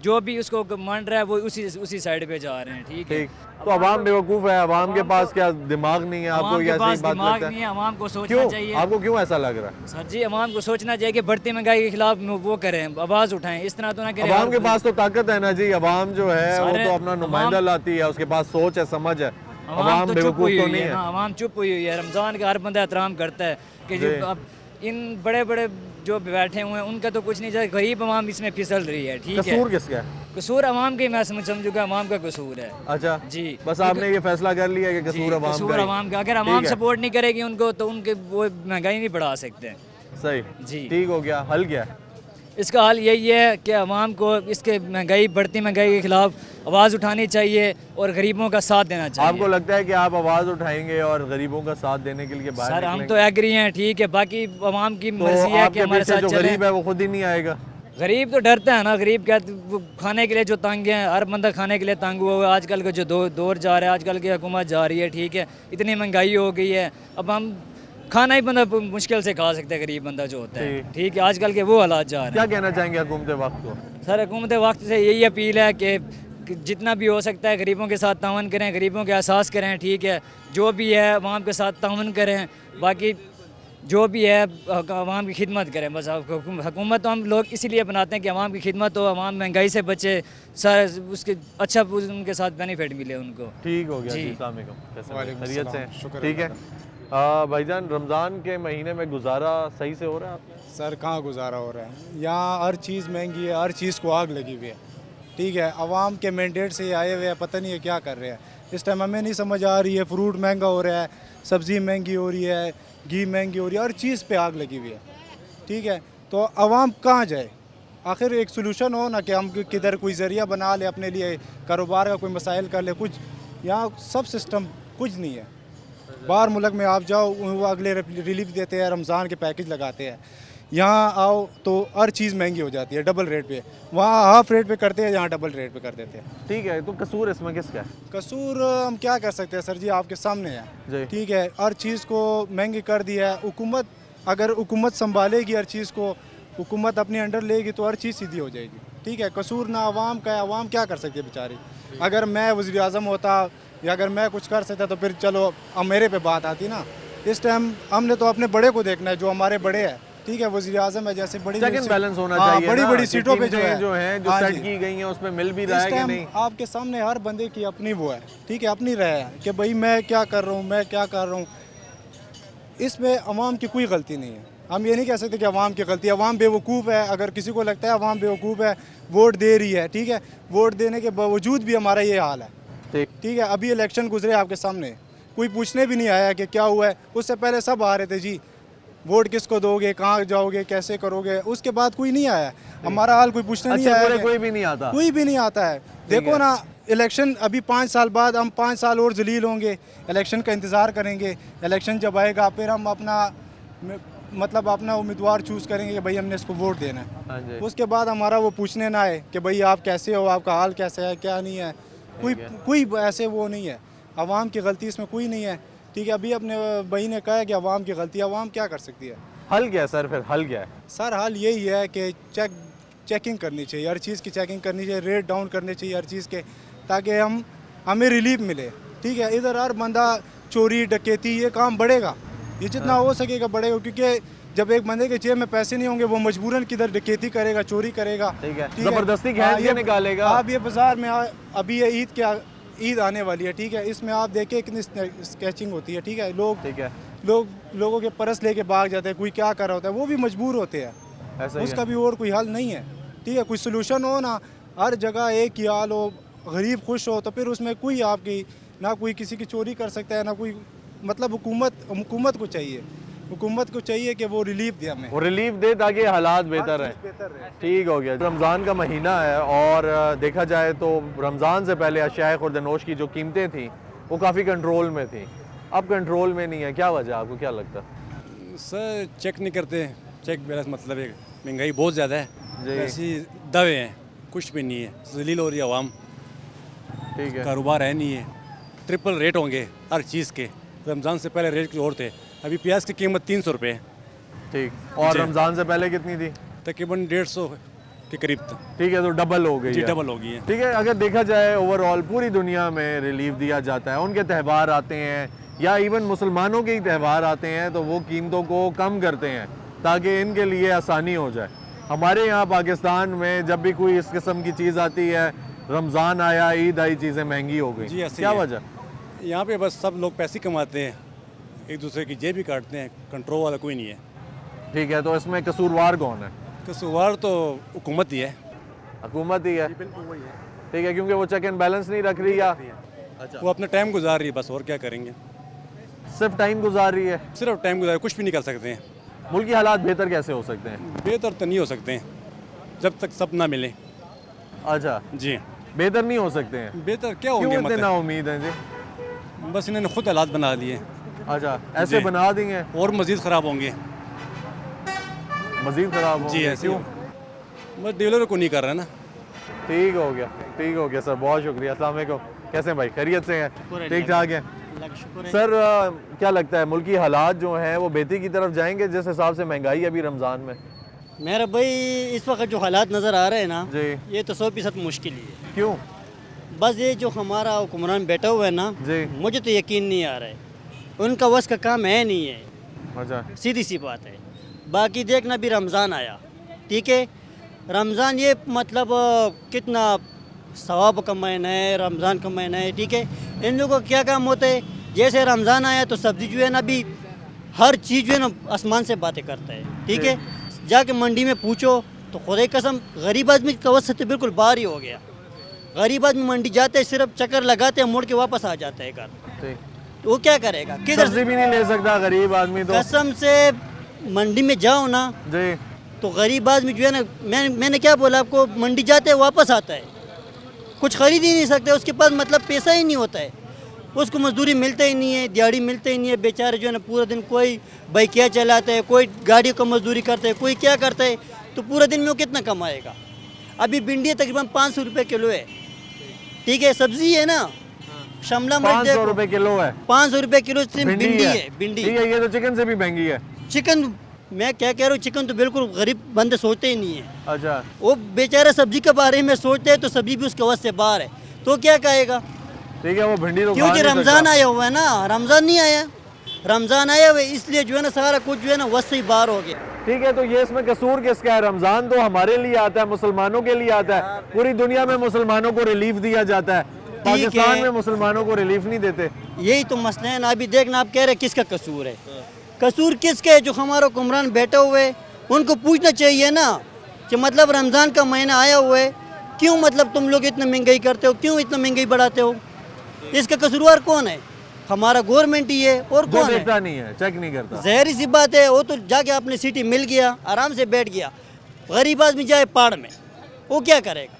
Speaker 8: जो भी उसको मान रहा है वो उसी साइड पे जा रहे हैं, ठीक है।
Speaker 1: तो अवाम बेवकूफ़ है, अवाम के पास क्या दिमाग नहीं है? आपको
Speaker 8: आवाम के
Speaker 1: ऐसी
Speaker 8: पास
Speaker 1: बात
Speaker 8: दिमाग
Speaker 1: लगता है?
Speaker 8: नहीं है, आवाम को सोचना
Speaker 1: क्यों?
Speaker 8: चाहिए।
Speaker 1: आपको क्यों ऐसा लग रहा है?
Speaker 8: सर जी आवाम को सोचना चाहिए कि बढ़ती महंगाई के खिलाफ वो करें, आवाज़ उठाएं, इस तरह तो ना करें।
Speaker 1: अवाम के पास तो ताकत है ना जी, अवाम जो है वो
Speaker 8: सारे
Speaker 1: तो अपना नुमाइंदा लाती है, उसके पास सोच है, समझ है। अवाम
Speaker 8: तो चुप
Speaker 1: बेवकूफ़
Speaker 8: हुई
Speaker 1: तो
Speaker 8: हुई
Speaker 1: नहीं
Speaker 8: है
Speaker 1: है।
Speaker 8: ना, अवाम चुप हुई हुई है। रमज़ान का हर बंदा एहतराम करता है कि जो अब इन बड़े बड़े जो बैठे हुए हैं उनका तो कुछ नहीं चाहिए, गरीब अवाम इसमें फिसल रही है, ठीक है।
Speaker 1: कसूर किसका है?
Speaker 8: कसूर अवाम के, मैं समझूंगा अवाम का कसूर है।
Speaker 1: अच्छा
Speaker 8: जी,
Speaker 1: बस आपने ये फैसला कर लिया कि कसूर अवाम
Speaker 8: कसूर
Speaker 1: का ही।
Speaker 8: अवाम का। अगर
Speaker 1: ठीक
Speaker 8: अवाम
Speaker 1: है।
Speaker 8: सपोर्ट नहीं करेगी उनको तो उनके वो महंगाई नहीं बढ़ा सकते।
Speaker 1: सही
Speaker 8: जी।
Speaker 1: ठीक हो गया, हल क्या है?
Speaker 8: इसका हल यही है कि अवाम को इसके बढ़ती महंगाई के खिलाफ आवाज़ उठानी चाहिए और गरीबों का साथ देना चाहिए।
Speaker 1: आपको लगता है कि आप आवाज़ उठाएंगे और गरीबों का साथ देने के लिए बाहर
Speaker 8: सर हम
Speaker 1: निकलेंगे?
Speaker 8: तो एग्री हैं, ठीक है, बाकी अवाम की
Speaker 1: तो
Speaker 8: मर्जी है कि
Speaker 1: आपके
Speaker 8: हमारे
Speaker 1: पीछे
Speaker 8: साथ
Speaker 1: जो
Speaker 8: चलें।
Speaker 1: गरीब है वो खुद ही नहीं आएगा?
Speaker 8: गरीब तो डरता है ना, गरीब क्या वो खाने के लिए जो तंग है, हर बंदा खाने के लिए तंग हुआ है। आजकल का जो दौर जा रहा है, आजकल की हुकूमत जा रही है, ठीक है, इतनी महंगाई हो गई है, अब हम खाना ही बंदा मुश्किल से खा सकता है, गरीब बंदा जो होता है, ठीक है। आजकल के वो हालात जा रहे हैं।
Speaker 1: क्या कहना चाहेंगे हुकूमत वक्त को?
Speaker 8: सर हुकूमत वक्त से यही अपील है कि जितना भी हो सकता है गरीबों के साथ तावन करें, गरीबों के एहसास करें, ठीक है। जो भी है अवाम के साथ तावन करें, बाकी जो भी है अवाम की खिदमत करें। बस हुकूमत तो हम लोग इसीलिए बनाते हैं कि अवाम की खिदमत हो, अवाम महंगाई से बचे, सर उसके अच्छा उनके साथ बेनिफिट मिले उनको।
Speaker 1: ठीक हो गया जी। अस्सलाम वालेकुम, खैरियत से हैं? ठीक है भाईजान, रमज़ान के महीने में गुजारा सही से हो रहा है आपका?
Speaker 9: सर कहाँ गुजारा हो रहा है? यहाँ हर चीज़ महंगी है, हर चीज़ को आग लगी हुई है, ठीक है। अवाम के मैंडेट से आए हुए हैं, पता नहीं है क्या कर रहे हैं। इस टाइम हमें नहीं समझ आ रही है, फ्रूट महंगा हो रहा है, सब्ज़ी महंगी हो रही है, घी महंगी हो रही है, हर चीज़ पे आग लगी हुई है, ठीक है। तो अवाम कहाँ जाए? आखिर एक सोल्यूशन हो ना कि हम किधर कोई ज़रिया बना ले अपने लिए, कारोबार का कोई मसाइल कर ले कुछ। यहाँ सब सिस्टम कुछ नहीं है। बाहर मुल्क में आप जाओ, वो अगले रिलीफ देते हैं, रमज़ान के पैकेज लगाते हैं। यहाँ आओ तो हर चीज़ महंगी हो जाती है, डबल रेट पे। वहाँ हाफ रेट पे करते हैं, यहाँ डबल रेट पे कर देते हैं।
Speaker 1: ठीक है, तो कसूर इसमें किसका है?
Speaker 9: कसूर हम क्या कर सकते हैं सर जी, आपके सामने
Speaker 1: जी।
Speaker 9: है, ठीक है। हर चीज़ को महंगी कर दिया है हुकूमत। अगर हुकूमत संभालेगी हर चीज़ को, हुकूमत अपने अंडर लेगी तो हर चीज़ सीधी हो जाएगी, ठीक है। कसूर ना आवाम का है, आवाम क्या कर सकती है बेचारी। अगर मैं वज़ीर आज़म होता या अगर मैं कुछ कर सकता तो फिर चलो अब मेरे पे बात आती ना। इस टाइम हमने तो अपने बड़े को देखना है, जो हमारे बड़े हैं, ठीक है। वज़ीर आज़म है, जैसे बड़ी
Speaker 1: चेक एंड बैलेंस होना चाहिए,
Speaker 9: बड़ी
Speaker 1: ना,
Speaker 9: बड़ी
Speaker 1: कि
Speaker 9: सीटों पे जो
Speaker 1: कीमतें
Speaker 9: है
Speaker 1: जो सेट की गई हैं उसमें मिल भी रहा है कि नहीं।
Speaker 9: आपके सामने हर बंदे की अपनी वो है, ठीक है, अपनी राय है कि भाई मैं क्या कर रहा हूँ, मैं क्या कर रहा हूँ। इसमें अवाम की कोई गलती नहीं है, हम ये नहीं कह सकते कि अवाम की गलती है। अवाम बेवकूफ़ है, अगर किसी को लगता है अवाम बेवकूफ़ है, वोट दे रही है, ठीक है, वोट देने के बावजूद भी हमारा ये हाल है। ठीक है, अभी इलेक्शन गुजरे आपके सामने, कोई पूछने भी नहीं आया कि क्या हुआ है। उससे पहले सब आ रहे थे जी, वोट किसको दोगे, कहाँ जाओगे, कैसे करोगे, उसके बाद कोई नहीं आया। हमारा हाल कोई पूछने नहीं आया।
Speaker 1: कोई भी नहीं आता,
Speaker 9: कोई भी नहीं आता है। देखो ना, इलेक्शन अभी 5 साल बाद, हम 5 साल और जलील होंगे, इलेक्शन का इंतज़ार करेंगे। इलेक्शन जब आएगा फिर हम अपना उम्मीदवार चूज़ करेंगे कि भाई हमने इसको वोट देना है। उसके बाद हमारा वो पूछने ना आए कि भाई आप कैसे हो, आपका हाल कैसे है, क्या नहीं है। कोई ऐसे वो नहीं है। अवाम की गलती इसमें कोई नहीं है। ठीक है, अभी अपने भाई ने कहा है कि अवाम की गलती, अवाम क्या कर सकती है।
Speaker 1: हल क्या है सर, फिर हल क्या है?
Speaker 9: सर हल यही है कि चेकिंग करनी चाहिए, हर चीज़ की चेकिंग करनी चाहिए, रेट डाउन करने चाहिए हर चीज़ के, ताकि हमें रिलीफ मिले। ठीक है, इधर हर बंदा चोरी डकैती ये काम बढ़ेगा, ये जितना हो सकेगा बढ़ेगा, क्योंकि जब एक बंदे के जेब में पैसे नहीं होंगे वो मजबूरन किधर डकैती करेगा, चोरी करेगा।
Speaker 1: ठीक है, जबरदस्ती खींच के निकालेगा।
Speaker 9: आप ये बाजार में अभी ये ईद आने वाली है, ठीक है, इसमें आप देखिए कितनी स्केचिंग होती है। ठीक है, लोगों के पर्स लेके भाग जाते हैं, कोई क्या कर रहा होता है, वो भी मजबूर होते हैं। उसका भी और कोई हल नहीं है। ठीक है, कोई सोल्यूशन हो ना, हर जगह एक ही हाल हो, गरीब खुश हो, तो फिर उसमें कोई आपकी ना कोई किसी की चोरी कर सकता है ना कोई, मतलब हुकूमत को चाहिए कि वो रिलीफ दे, हमें
Speaker 1: वो रिलीफ दे ताकि हालात बेहतर रहे। ठीक हो गया। रमज़ान का महीना है और देखा जाए तो रमज़ान से पहले अशिया खुर्दनोश की जो कीमतें थी वो काफ़ी कंट्रोल में थी, अब कंट्रोल में नहीं है। क्या वजह, आपको क्या लगता है?
Speaker 10: सर चेक नहीं करते, चेक बैलेंस मतलब है, महंगाई बहुत ज़्यादा है, ऐसी दावे हैं, कुछ भी नहीं है, जलील हो रही है आवाम।
Speaker 1: ठीक है,
Speaker 10: कारोबार है नहीं है, ट्रिपल रेट होंगे हर चीज़ के। रमज़ान से पहले रेट और थे, अभी प्याज की कीमत 300 रुपये है।
Speaker 1: ठीक, और रमज़ान से पहले कितनी थी?
Speaker 10: तकरीबन 150 के करीब था।
Speaker 1: ठीक है, तो डबल हो गई
Speaker 10: जी,
Speaker 1: है।
Speaker 10: डबल हो गई है।
Speaker 1: ठीक है, अगर देखा जाए ओवरऑल पूरी दुनिया में रिलीफ दिया जाता है, उनके त्यौहार आते हैं या इवन मुसलमानों के ही त्यौहार आते हैं तो वो कीमतों को कम करते हैं ताकि इनके लिए आसानी हो जाए। हमारे यहाँ पाकिस्तान में जब भी कोई इस किस्म की चीज़ आती है, रमज़ान आया, ईद आई, चीज़ें महंगी हो गई, क्या वजह?
Speaker 10: यहाँ पे बस सब लोग पैसे कमाते हैं, एक दूसरे की जेब भी काटते हैं, कंट्रोल वाला कोई नहीं है।
Speaker 1: ठीक है, तो इसमें कसूरवार कौन है?
Speaker 10: कसूरवार तो हुकूमत ही है।
Speaker 1: हुकूमत ही है?
Speaker 10: बिल्कुल वही है।
Speaker 1: ठीक है, क्योंकि वो चेक एंड बैलेंस नहीं रख रही या
Speaker 10: अच्छा, वो अपना टाइम गुजार रही है बस, और क्या करेंगे।
Speaker 1: सिर्फ टाइम गुजार रही है?
Speaker 10: सिर्फ टाइम गुजार, कुछ भी नहीं कर सकते हैं।
Speaker 1: मुल्क के हालात बेहतर कैसे हो सकते हैं?
Speaker 10: बेहतर तो नहीं हो सकते हैं जब तक सब ना मिले।
Speaker 1: अच्छा
Speaker 10: जी,
Speaker 1: बेहतर नहीं हो सकते हैं?
Speaker 10: बेहतर क्या होंगे,
Speaker 1: क्यों इतना उम्मीद है जी?
Speaker 10: बस इन्होंने खुद हालात बना दिए।
Speaker 1: अच्छा, ऐसे बना देंगे
Speaker 10: और मजीद ख़राब होंगे,
Speaker 1: मजीद खराब होंगे।
Speaker 10: जी ऐसे
Speaker 1: क्यों?
Speaker 10: बस डीलर को नहीं कर रहे ना।
Speaker 1: ठीक हो गया, ठीक हो गया सर, बहुत शुक्रिया। अस्सलाम वालेकुम, कैसे हैं भाई, खैरियत से हैं? ठीक ठाक है सर। क्या लगता है मुल्की हालात जो हैं वो बेहतरी की तरफ जाएंगे जिस हिसाब से महंगाई अभी रमज़ान में?
Speaker 11: मेरा भाई इस वक्त जो हालात नज़र आ रहे हैं ना
Speaker 1: जी,
Speaker 11: ये तो 100% मुश्किल ही है।
Speaker 1: क्यों?
Speaker 11: बस ये जो हमारा हुक्मरान बैठा हुआ है ना
Speaker 1: जी,
Speaker 11: मुझे तो यकीन नहीं आ रहा है, उनका वस का काम है नहीं है।
Speaker 1: अच्छा,
Speaker 11: सीधी सी बात है। बाकी देखना भी रमज़ान आया, ठीक है, रमज़ान ये मतलब कितना सवाब का महीना है, रमज़ान का महीना है, ठीक है। इन लोगों का क्या काम होता है, जैसे रमज़ान आया तो सब्ज़ी जो है ना अभी हर चीज़ जो है ना आसमान से बातें करता है, ठीक है। जाके मंडी में पूछो तो खुदा कसम गरीब आदमी का वसत बिल्कुल बाहर ही हो गया। गरीब आदमी मंडी जाते सिर्फ चक्कर लगाते हैं, मुड़ के वापस आ जाता है घर। तो वो क्या करेगा, किधर
Speaker 1: सब्जी भी नहीं ले सकता गरीब आदमी तो।
Speaker 11: कसम से मंडी में जाओ ना
Speaker 1: जी,
Speaker 11: तो गरीब आदमी जो है ना, मैंने क्या बोला आपको, मंडी जाते हैं वापस आता है, कुछ खरीद ही नहीं सकते, उसके पास मतलब पैसा ही नहीं होता है, उसको मजदूरी मिलता ही नहीं है, दिहाड़ी मिलता ही नहीं है। बेचारे जो है ना पूरा दिन कोई बाइकिया चलाता है, कोई गाड़ी को मजदूरी करता है, कोई क्या करता है, तो पूरे दिन में वो कितना कमाएगा। अभी भिंडी तकरीबन 500 रुपये किलो है, ठीक है, सब्जी है ना, शिमला मिर्च
Speaker 1: 500 रुपए किलो है,
Speaker 11: 500 रुपये किलो भिंडी है। भिंडी
Speaker 1: ठीक है, ये तो चिकन से भी महंगी है।
Speaker 11: चिकन, मैं क्या कह रहा हूँ, चिकन तो बिल्कुल गरीब बंदे सोचते ही नहीं है।
Speaker 1: अच्छा,
Speaker 11: वो बेचारा सब्जी के बारे में सोचते हैं तो सब्जी भी उसके वश से बाहर है, तो क्या कहेगा।
Speaker 1: ठीक है, वो भिंडी तो
Speaker 11: क्योंकि रमज़ान आया हुआ है ना, रमज़ान नहीं आया, रमज़ान आया हुआ है, इसलिए जो है ना सारा कुछ जो है ना वश से ही बाहर हो गया।
Speaker 1: ठीक है, तो ये इसमें कसूर किसका है? रमज़ान तो हमारे लिए आता है, मुसलमानों के लिए आता है, पूरी दुनिया में मुसलमानों को रिलीफ दिया जाता है, पाकिस्तान में मुसलमानों को रिलीफ नहीं देते।
Speaker 11: यही तो मसला है ना। अभी देखना, आप कह रहे किसका कसूर है, कसूर किसके है? जो हमारा हुक्मरान बैठे हुए, उनको पूछना चाहिए ना कि मतलब रमज़ान का महीना आया हुआ है, क्यों मतलब तुम लोग इतना महंगाई करते हो, क्यों इतना महंगाई बढ़ाते हो? इसका कसूरवार कौन है? हमारा गवर्नमेंट ही है, और
Speaker 1: जो
Speaker 11: कौन है?
Speaker 1: देखता नहीं है, चेक नहीं करता।
Speaker 11: ज़हरी सी बात है, वो तो जाके अपनी सीटी मिल गया, आराम से बैठ गया। गरीब आदमी जाए पहाड़ में, वो क्या करेगा?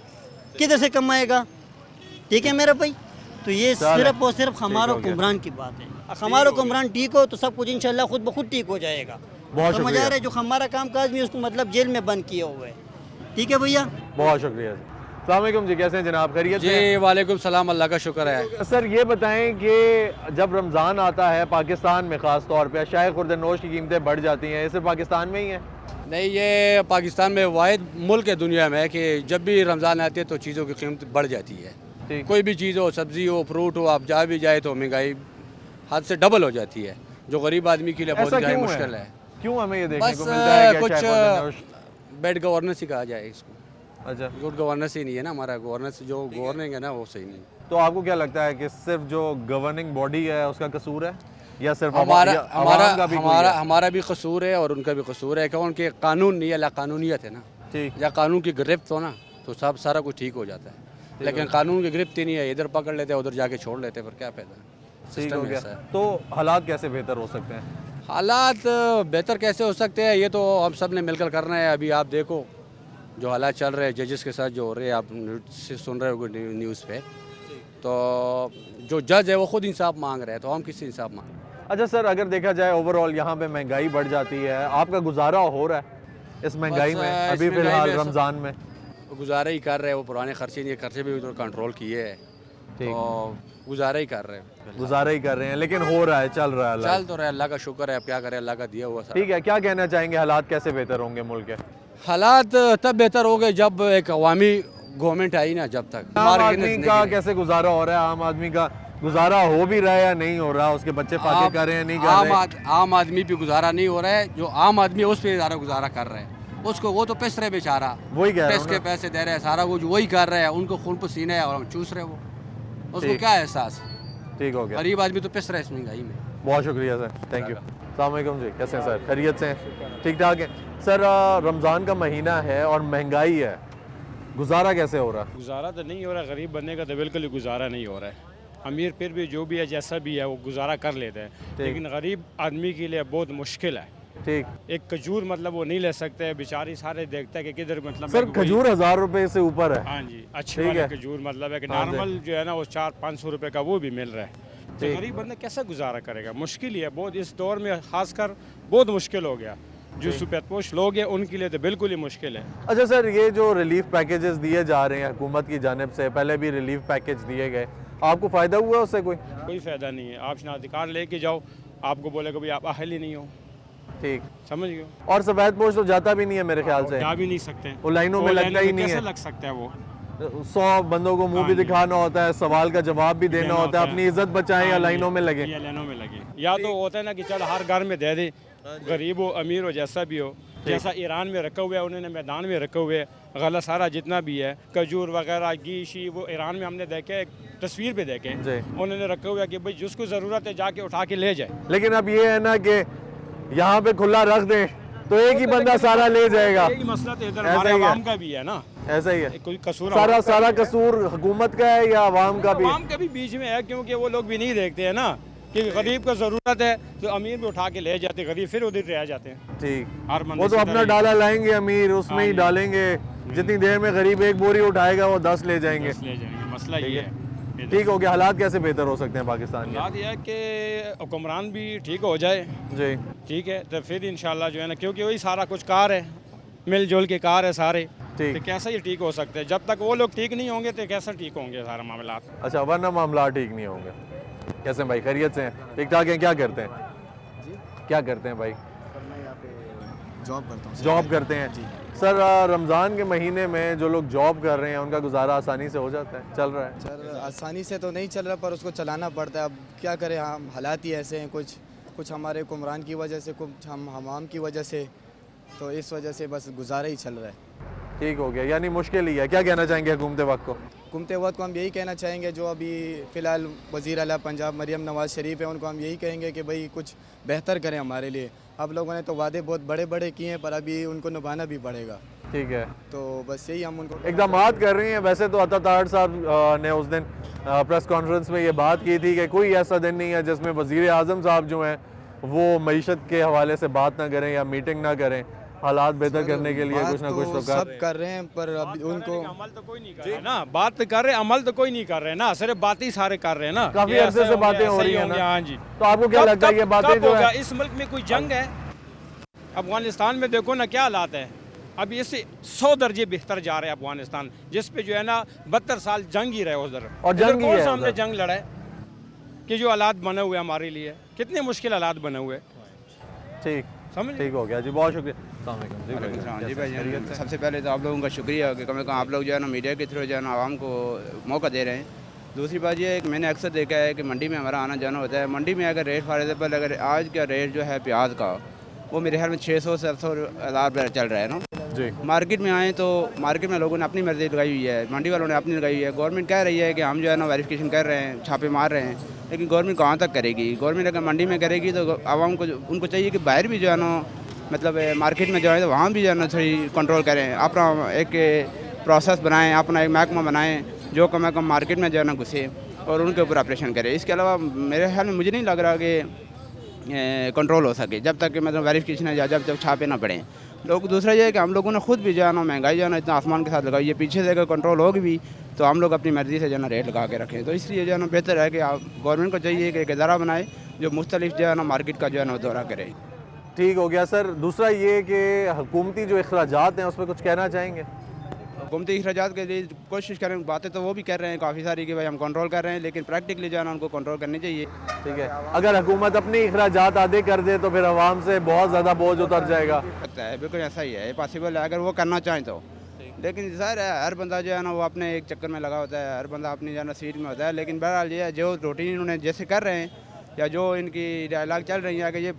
Speaker 11: किधर से कमाएगा? ठीक है मेरा भाई, तो ये सिर्फ और सिर्फ हमारा हुक्मरान की बात है। हमारा हुक्मरान ठीक हो तो सब कुछ इंशाल्लाह खुद ब खुद ठीक हो जाएगा।
Speaker 1: बहुत
Speaker 11: समझ आ रहा है? जो हमारा काम काज भी उसको मतलब जेल में बंद किया हुआ है। ठीक है भैया,
Speaker 1: बहुत शुक्रिया। अस्सलाम वालेकुम जी, कैसे हैं जनाब? खैरियत से?
Speaker 10: जी वालेकुम सलाम, अल्लाह का शुक्र है।
Speaker 1: सर ये बताएं कि जब रमज़ान आता है पाकिस्तान में ख़ास तौर पे शाय खुर्दनोश की कीमतें बढ़ जाती हैं, ये सिर्फ पाकिस्तान में ही है?
Speaker 10: नहीं, ये पाकिस्तान में वाहिद मुल्क है दुनिया में कि जब भी रमज़ान आती है तो चीज़ों की कीमत बढ़ जाती है। कोई भी चीज़ हो, सब्ज़ी हो, फ्रूट हो, आप जा भी जाए तो महंगाई हद से डबल हो जाती है, जो गरीब आदमी के लिए बहुत ज़्यादा मुश्किल है।
Speaker 1: क्यों हमें ये देखने
Speaker 10: बस
Speaker 1: को मिलता है कि शाय खुर्दनोश?
Speaker 10: कुछ बैड गवर्नेंस ही कहा जाए इसको।
Speaker 1: अच्छा,
Speaker 10: गुड गवर्नेंस ही नहीं है ना, हमारा गवर्नेंस जो गवर्निंग है ना वो सही नहीं।
Speaker 1: तो आपको क्या लगता है कि सिर्फ जो गवर्निंग बॉडी है उसका कसूर है या सिर्फ
Speaker 10: हमारा
Speaker 1: आवाम का भी कोई है?
Speaker 10: हमारा भी कसूर है और उनका भी कसूर है, क्योंकि उनके कानून नहीं है, कानूनियत है ना।
Speaker 1: ठीक,
Speaker 10: या कानून की गिरफ्त हो ना तो सब सारा कुछ ठीक हो जाता है, लेकिन कानून की गिरफ्त ही नहीं है, इधर पकड़ लेते हैं उधर जाके छोड़ लेते हैं, फिर क्या फायदा?
Speaker 1: ठीक हो
Speaker 10: सिस्टम
Speaker 1: गया।
Speaker 10: ऐसा है।
Speaker 1: तो हालात कैसे बेहतर हो सकते हैं?
Speaker 10: हालात बेहतर कैसे हो सकते हैं, ये तो हम सब ने मिलकर करना है। अभी आप देखो जो हालात चल रहे हैं जजेस के साथ जो हो रहे हैं, आप सुन रहे हो न्यूज़ पे, तो जो जज है वो खुद इंसाफ मांग रहे हैं, तो हम किससे इंसाफ मांग?
Speaker 1: अच्छा सर, अगर देखा जाए ओवरऑल यहाँ पे महंगाई बढ़ जाती है, आपका गुजारा हो रहा है इस महंगाई में? अभी
Speaker 10: इस महंगाई
Speaker 1: फिलहाल
Speaker 10: में
Speaker 1: रमज़ान में
Speaker 10: वो गुजारा ही कर रहे हैं, वो पुराने खर्चे नहीं, खर्चे भी उधर कंट्रोल किए हैं, तो गुजारा ही कर रहे हैं।
Speaker 1: गुजारा ही कर रहे हैं, लेकिन हो रहा है, चल रहा है।
Speaker 10: चल तो रहा है, अल्लाह का शुक्र है, अब क्या करें, अल्लाह का दिया हुआ सारा।
Speaker 1: ठीक है, क्या कहना चाहेंगे, हालात कैसे बेहतर होंगे मुल्क के?
Speaker 10: हालात तब बेहतर हो गए जब एक अवामी गवर्नमेंट आई ना, जब तक
Speaker 1: आम आदमी का कैसे गुजारा हो रहा है? आम आदमी का गुजारा हो भी रहा है या नहीं हो रहा? उसके बच्चे फाके कर रहे हैं, नहीं कर रहे?
Speaker 10: आम आदमी पे गुजारा नहीं हो रहा है, जो आम आदमी है उस पर ज़्यादा गुजारा कर रहे हैं। उसको वो तो पिस रहे बेचारा,
Speaker 1: वही कह रहा
Speaker 10: पिस के पैसे दे रहे हैं, सारा कुछ वही कर रहे हैं, उनको खून पसीना है और हम चूस रहे वो, उसको क्या एहसास?
Speaker 1: ठीक हो गया।
Speaker 10: गरीब आदमी तो पिस रहा है इस महंगाई में।
Speaker 1: बहुत शुक्रिया सर, थैंक यू। अस्सलाम वालेकुम जी, कैसे हैं सर? खैरियत से हैं? ठीक ठाक है सर। रमज़ान का महीना है और महंगाई है, गुजारा कैसे हो रहा?
Speaker 12: गुजारा तो नहीं हो रहा, गरीब बनने का तो बिल्कुल ही गुजारा नहीं हो रहा है। अमीर फिर भी जो भी है जैसा भी है वो गुजारा कर लेते हैं, लेकिन गरीब आदमी के लिए बहुत मुश्किल है।
Speaker 1: ठीक,
Speaker 12: एक खजूर मतलब वो नहीं ले सकते, बेचारी सारे देखते हैं कि किधर मतलब
Speaker 1: सर खजूर 1000 रुपए से ऊपर है।
Speaker 12: हाँ जी, अच्छे वाले खजूर मतलब है कि नॉर्मल जो है ना वो 400-500 रुपए का वो भी मिल रहा है। तो गरीब बंदा कैसा गुजारा करेगा? मुश्किल ही है बहुत, इस दौर में खासकर बहुत मुश्किल हो गया। जो सुपरपोश लोग हैं उनके लिए तो बिल्कुल ही मुश्किल है।
Speaker 1: अच्छा सर, ये जो रिलीफ पैकेजेस दिए जा रहे हैं हुकूमत की जानिब से, पहले भी रिलीफ पैकेज दिए गए, आपको फ़ायदा हुआ उससे? कोई
Speaker 12: फ़ायदा नहीं है। आप शनाख्ती लेके जाओ, आपको बोलेगा भाई आप अहल ही नहीं हो।
Speaker 1: ठीक,
Speaker 12: समझ गए।
Speaker 1: और सफेद पोश तो जाता भी नहीं है मेरे ख्याल से,
Speaker 12: जा भी नहीं सकते,
Speaker 1: वो लाइनों में लगता ही नहीं है।
Speaker 12: कैसे लग सकता है वो?
Speaker 1: 100 बंदों को मुंह भी दिखाना होता है, सवाल का जवाब भी देना होता है, अपनी इज्जत बचाएं या लाइनों में लगे?
Speaker 12: या लाइनों में लगे, या तो होता है ना कि चल हर घर में दे दे, गरीब हो अमीर हो जैसा भी हो, जैसा ईरान में रखा हुआ है उन्होंने मैदान में रखे हुए गला सारा जितना भी है खजूर वगैरह घी शी, वो ईरान में हमने देखे, तस्वीर पे देखे, उन्होंने रखा हुआ है कि भाई जिसको ज़रूरत है जाके उठा के ले जाए।
Speaker 1: लेकिन अब ये है ना कि यहाँ पे खुला रख दें तो एक ही बंदा सारा ले जाएगा।
Speaker 12: यही मसला तो इधर हमारे आवाम का भी है ना,
Speaker 1: ऐसा ही है।
Speaker 12: कोई कसूर
Speaker 1: सारा कसूर हुकूमत का है या आवाम का भी?
Speaker 12: आवाम का भी बीच में है, क्योंकि वो लोग भी नहीं देखते हैं ना कि गरीब को ज़रूरत है तो अमीर भी उठा के ले जाते, गरीब फिर उधर रह जाते हैं।
Speaker 1: ठीक,
Speaker 12: हर
Speaker 1: वो तो अपना डाला लाएंगे अमीर, उसमें ही डालेंगे, जितनी देर में गरीब एक बोरी उठाएगा वो 10 ले जाएंगे।
Speaker 12: मसला ये है।
Speaker 1: ठीक हो गया। हालात कैसे बेहतर हो सकते हैं पाकिस्तान के?
Speaker 12: हालात यह है कि हुक्मरान भी ठीक हो जाए
Speaker 1: जी,
Speaker 12: ठीक है, तो फिर इंशाल्लाह जो है ना, क्योंकि वही सारा कुछ कार है, मिलजुल के कार है सारे, तो कैसा ही ठीक हो सकते हैं? जब तक वो लोग ठीक नहीं होंगे तो कैसा ठीक होंगे सारा मामला?
Speaker 1: अच्छा, वरना मामला ठीक नहीं होंगे। कैसे भाई, खैरियत से हैं? ठीक ठाक हैं? क्या करते हैं जी? क्या करते हैं भाई?
Speaker 13: मैं यहाँ पे जॉब करता हूँ।
Speaker 1: जॉब करते हैं जी। सर, रमज़ान के महीने में जो लोग जॉब कर रहे हैं उनका गुजारा आसानी से हो जाता है, चल रहा है?
Speaker 13: सर आसानी से तो नहीं चल रहा, पर उसको चलाना पड़ता है। अब क्या करें, हम हालात ही ऐसे हैं, कुछ हमारे हुक्मरान की वजह से, कुछ हम हमाम की वजह से, तो इस वजह से बस गुजारा ही चल रहा है।
Speaker 1: ठीक हो गया, यानी मुश्किल ही है। क्या कहना चाहेंगे हुकूमत वक्त को?
Speaker 13: घूमते वक्त को हम यही कहना चाहेंगे, जो अभी फ़िलहाल वज़ीर आला पंजाब मरियम नवाज़ शरीफ है, उनको हम यही कहेंगे कि भाई कुछ बेहतर करें हमारे लिए। आप लोगों ने तो वादे बहुत बड़े बड़े किए हैं, पर अभी उनको निभाना भी पड़ेगा।
Speaker 1: ठीक है,
Speaker 13: तो बस यही हम उनको
Speaker 1: इक़दामात कर रही हैं। वैसे तो अता ताहर साहब ने उस दिन प्रेस कॉन्फ्रेंस में ये बात की थी कि कोई ऐसा दिन नहीं है जिसमें वज़ीर आज़म साहब जो हैं वो मईशत के हवाले से बात ना करें या मीटिंग ना करें। हालात बेहतर करने के लिए कुछ ना कुछ तो
Speaker 13: सब कर रहे हैं, पर अभी उनको
Speaker 12: अमल तो कोई नहीं कर रहा है ना। बात कर रहे, अमल तो कोई नहीं कर रहे ना, सिर्फ बातें ही सारे कर रहे हैं ना।
Speaker 1: काफी
Speaker 12: ये
Speaker 1: अरसे
Speaker 12: ऐसा
Speaker 1: से
Speaker 12: हो गया,
Speaker 1: बातें हो
Speaker 12: ऐसा
Speaker 1: रही हैं
Speaker 12: हो
Speaker 1: ना।
Speaker 12: गया, हाँ जी।
Speaker 1: तो आपको क्या लगता है ये बातें जो है
Speaker 12: इस मुल्क में कोई जंग है? अफगानिस्तान में देखो ना क्या हालात है, अब इससे 100 दर्जे बेहतर जा रहे हैं अफगानिस्तान, जिस पे जो है ना 72 साल जंग ही रहे उधर।
Speaker 1: और जंग ही
Speaker 12: कौन
Speaker 1: है
Speaker 12: सा हमने
Speaker 1: उधर।
Speaker 12: जंग लड़ा है कि जो हालात बने हुए हमारे लिए, कितने मुश्किल हालात बने हुए।
Speaker 1: ठीक हो गया जी, बहुत शुक्रिया।
Speaker 14: जी भाई, सबसे पहले तो आप लोगों का शुक्रिया कि कम से कम आप लोग जो है ना मीडिया के थ्रू जो है ना आवाम को मौका दे रहे हैं। दूसरी बात यह है कि मैंने अक्सर देखा है कि मंडी में हमारा आना जाना होता है। मंडी में अगर रेट फॉर एग्जाम्पल अगर आज का रेट जो है प्याज का वो मेरे ख्याल में 600 से 700 चल रहा है ना
Speaker 1: जी।
Speaker 14: मार्केट में आए तो मार्केट में लोगों ने अपनी मर्जी लगाई हुई है, मंडी वालों ने अपनी लगाई हुई है। गवर्नमेंट कह रही है कि हम जो है ना वेरिफिकेशन कर रहे हैं, छापे मार रहे हैं, लेकिन गवर्नमेंट कहाँ तक करेगी? गवर्नमेंट अगर मंडी में करेगी तो आवाम को उनको चाहिए कि बाहर भी जो है ना मतलब मार्केट में जो है तो वहाँ भी जो है ना थोड़ी कंट्रोल करें, अपना एक प्रोसेस बनाएं, अपना एक महकमा बनाएं जो कम से कम मार्केट में जो है ना घुसे और उनके ऊपर ऑपरेशन करें। इसके अलावा मेरे ख्याल में मुझे नहीं लग रहा कि कंट्रोल हो सके जब तक कि मतलब वेरिफिकेशन या जब तक छापे ना पड़ें लोग। दूसरा ये है कि हम लोगों ने खुद भी जो है ना महंगाई जो है ना इतना आसमान के साथ लगाई है, पीछे से अगर कंट्रोल होगी भी तो हम लोग अपनी मर्ज़ी से जो है ना रेट लगा के रखें। तो इसलिए जो है ना बेहतर है कि आप गवर्नमेंट को चाहिए कि एक इदारा बनाए जो मुख्तलिफ जो है ना मार्केट का जो है ना दौरा करे।
Speaker 1: ठीक हो गया सर। दूसरा ये कि हुकूमती जो अखराजात हैं उस पर कुछ कहना चाहेंगे?
Speaker 14: हुकूमती अखराजात के लिए कोशिश करें, बातें तो वो भी कर रहे हैं काफ़ी सारी कि भाई हम कंट्रोल कर रहे हैं, लेकिन प्रैक्टिकली जो है ना उनको कंट्रोल करनी चाहिए।
Speaker 1: ठीक है, अगर हुकूमत अपनी अखराजात आधे कर दे तो फिर आवाम से बहुत ज़्यादा बोझ उतर जाएगा।
Speaker 14: लगता है बिल्कुल ऐसा ही है, पॉसिबल है अगर वो करना चाहें तो। लेकिन सर हर बंदा जो है ना वो अपने एक चक्कर में लगा होता है, हर बंदा अपनी जो है ना सीट में होता है। लेकिन बहरहाल ये है जो रूटीन इन्होंने जैसे कर रहे हैं या जो इनकी डायलॉग चल रही है अगर ये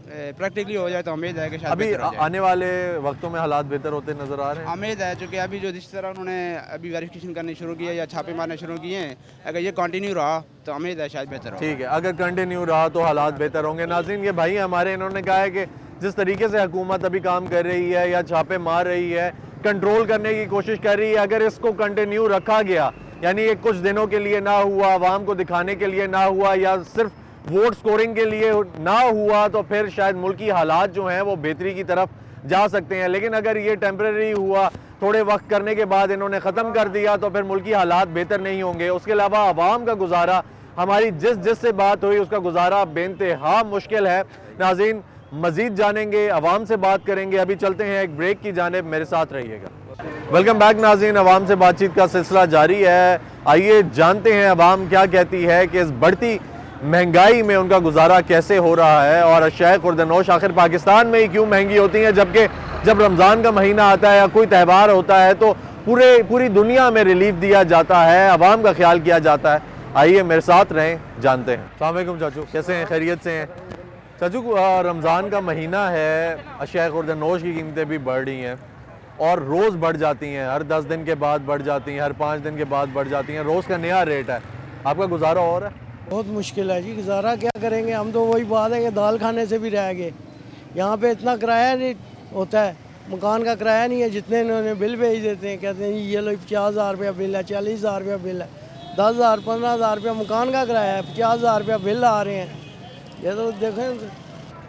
Speaker 14: प्रैक्टिकली हो जाए तो उम्मीद है कि शायद
Speaker 1: अभी
Speaker 14: बेहतर हो जाए।
Speaker 1: आने वाले वक्तों में हालात बेहतर होते नजर आ रहे हैं।
Speaker 14: उम्मीद है चूँकि अभी जो जिस तरह उन्होंने अभी वेरिफिकेशन करनी शुरू की है या छापे मारने शुरू किए हैं, अगर ये कंटिन्यू रहा तो उम्मीद है शायद बेहतर हो।
Speaker 1: ठीक है, अगर कंटिन्यू रहा तो हालात बेहतर होंगे। नाज़रीन, ये भाई हमारे, इन्होंने कहा है कि जिस तरीके से हुकूमत अभी काम कर रही है या छापे मार रही है, कंट्रोल करने की कोशिश कर रही है, अगर इसको कंटिन्यू रखा गया यानी ये कुछ दिनों के लिए ना हुआ, आवाम को दिखाने के लिए ना हुआ या सिर्फ वोट स्कोरिंग के लिए ना हुआ, तो फिर शायद मुल्की हालात जो हैं वो बेहतरी की तरफ जा सकते हैं। लेकिन अगर ये टेम्परेरी हुआ, थोड़े वक्त करने के बाद इन्होंने ख़त्म कर दिया तो फिर मुल्की हालात बेहतर नहीं होंगे। उसके अलावा आवाम का गुजारा, हमारी जिससे बात हुई उसका गुजारा बेइंतहा मुश्किल है। नाज़रीन, मज़ीद जानेंगे, आवाम से बात करेंगे। अभी चलते हैं एक ब्रेक की जानिब, मेरे साथ रहिएगा। वेलकम बैक नाज़रीन, आवाम से बातचीत का सिलसिला जारी है। आइए जानते हैं आवाम क्या कहती है कि इस बढ़ती महंगाई में उनका गुजारा कैसे हो रहा है और अशिया खुर्दनोश आखिर पाकिस्तान में ही क्यों महंगी होती हैं, जबकि जब रमज़ान का महीना आता है या कोई त्यौहार होता है तो पूरी दुनिया में रिलीफ दिया जाता है, आवाम का ख्याल किया जाता है। आइए मेरे साथ रहें, जानते हैं। अस्सलाम वालेकुम चाचू, कैसे हैं? खैरियत से हैं? चाचू, रमज़ान का महीना है, अशिया खुर्दनोश की कीमतें भी बढ़ रही हैं और रोज़ बढ़ जाती हैं, हर 10 दिन के बाद बढ़ जाती हैं, हर 5 दिन के बाद बढ़ जाती हैं, रोज़ का नया रेट है। आपका गुजारा हो रहा है?
Speaker 3: बहुत मुश्किल है जी, गुजारा क्या करेंगे हम तो। वही बात है कि दाल खाने से भी रह गए। यहाँ पे इतना किराया नहीं होता है, मकान का किराया नहीं है जितने इन्होंने बिल भेज देते हैं। कहते हैं ये लो 50,000 रुपया बिल है, 40,000 रुपया बिल है, 10,000 15,000 रुपया मकान का किराया है, 50,000 रुपया बिल आ रहे हैं। ये तो देखें।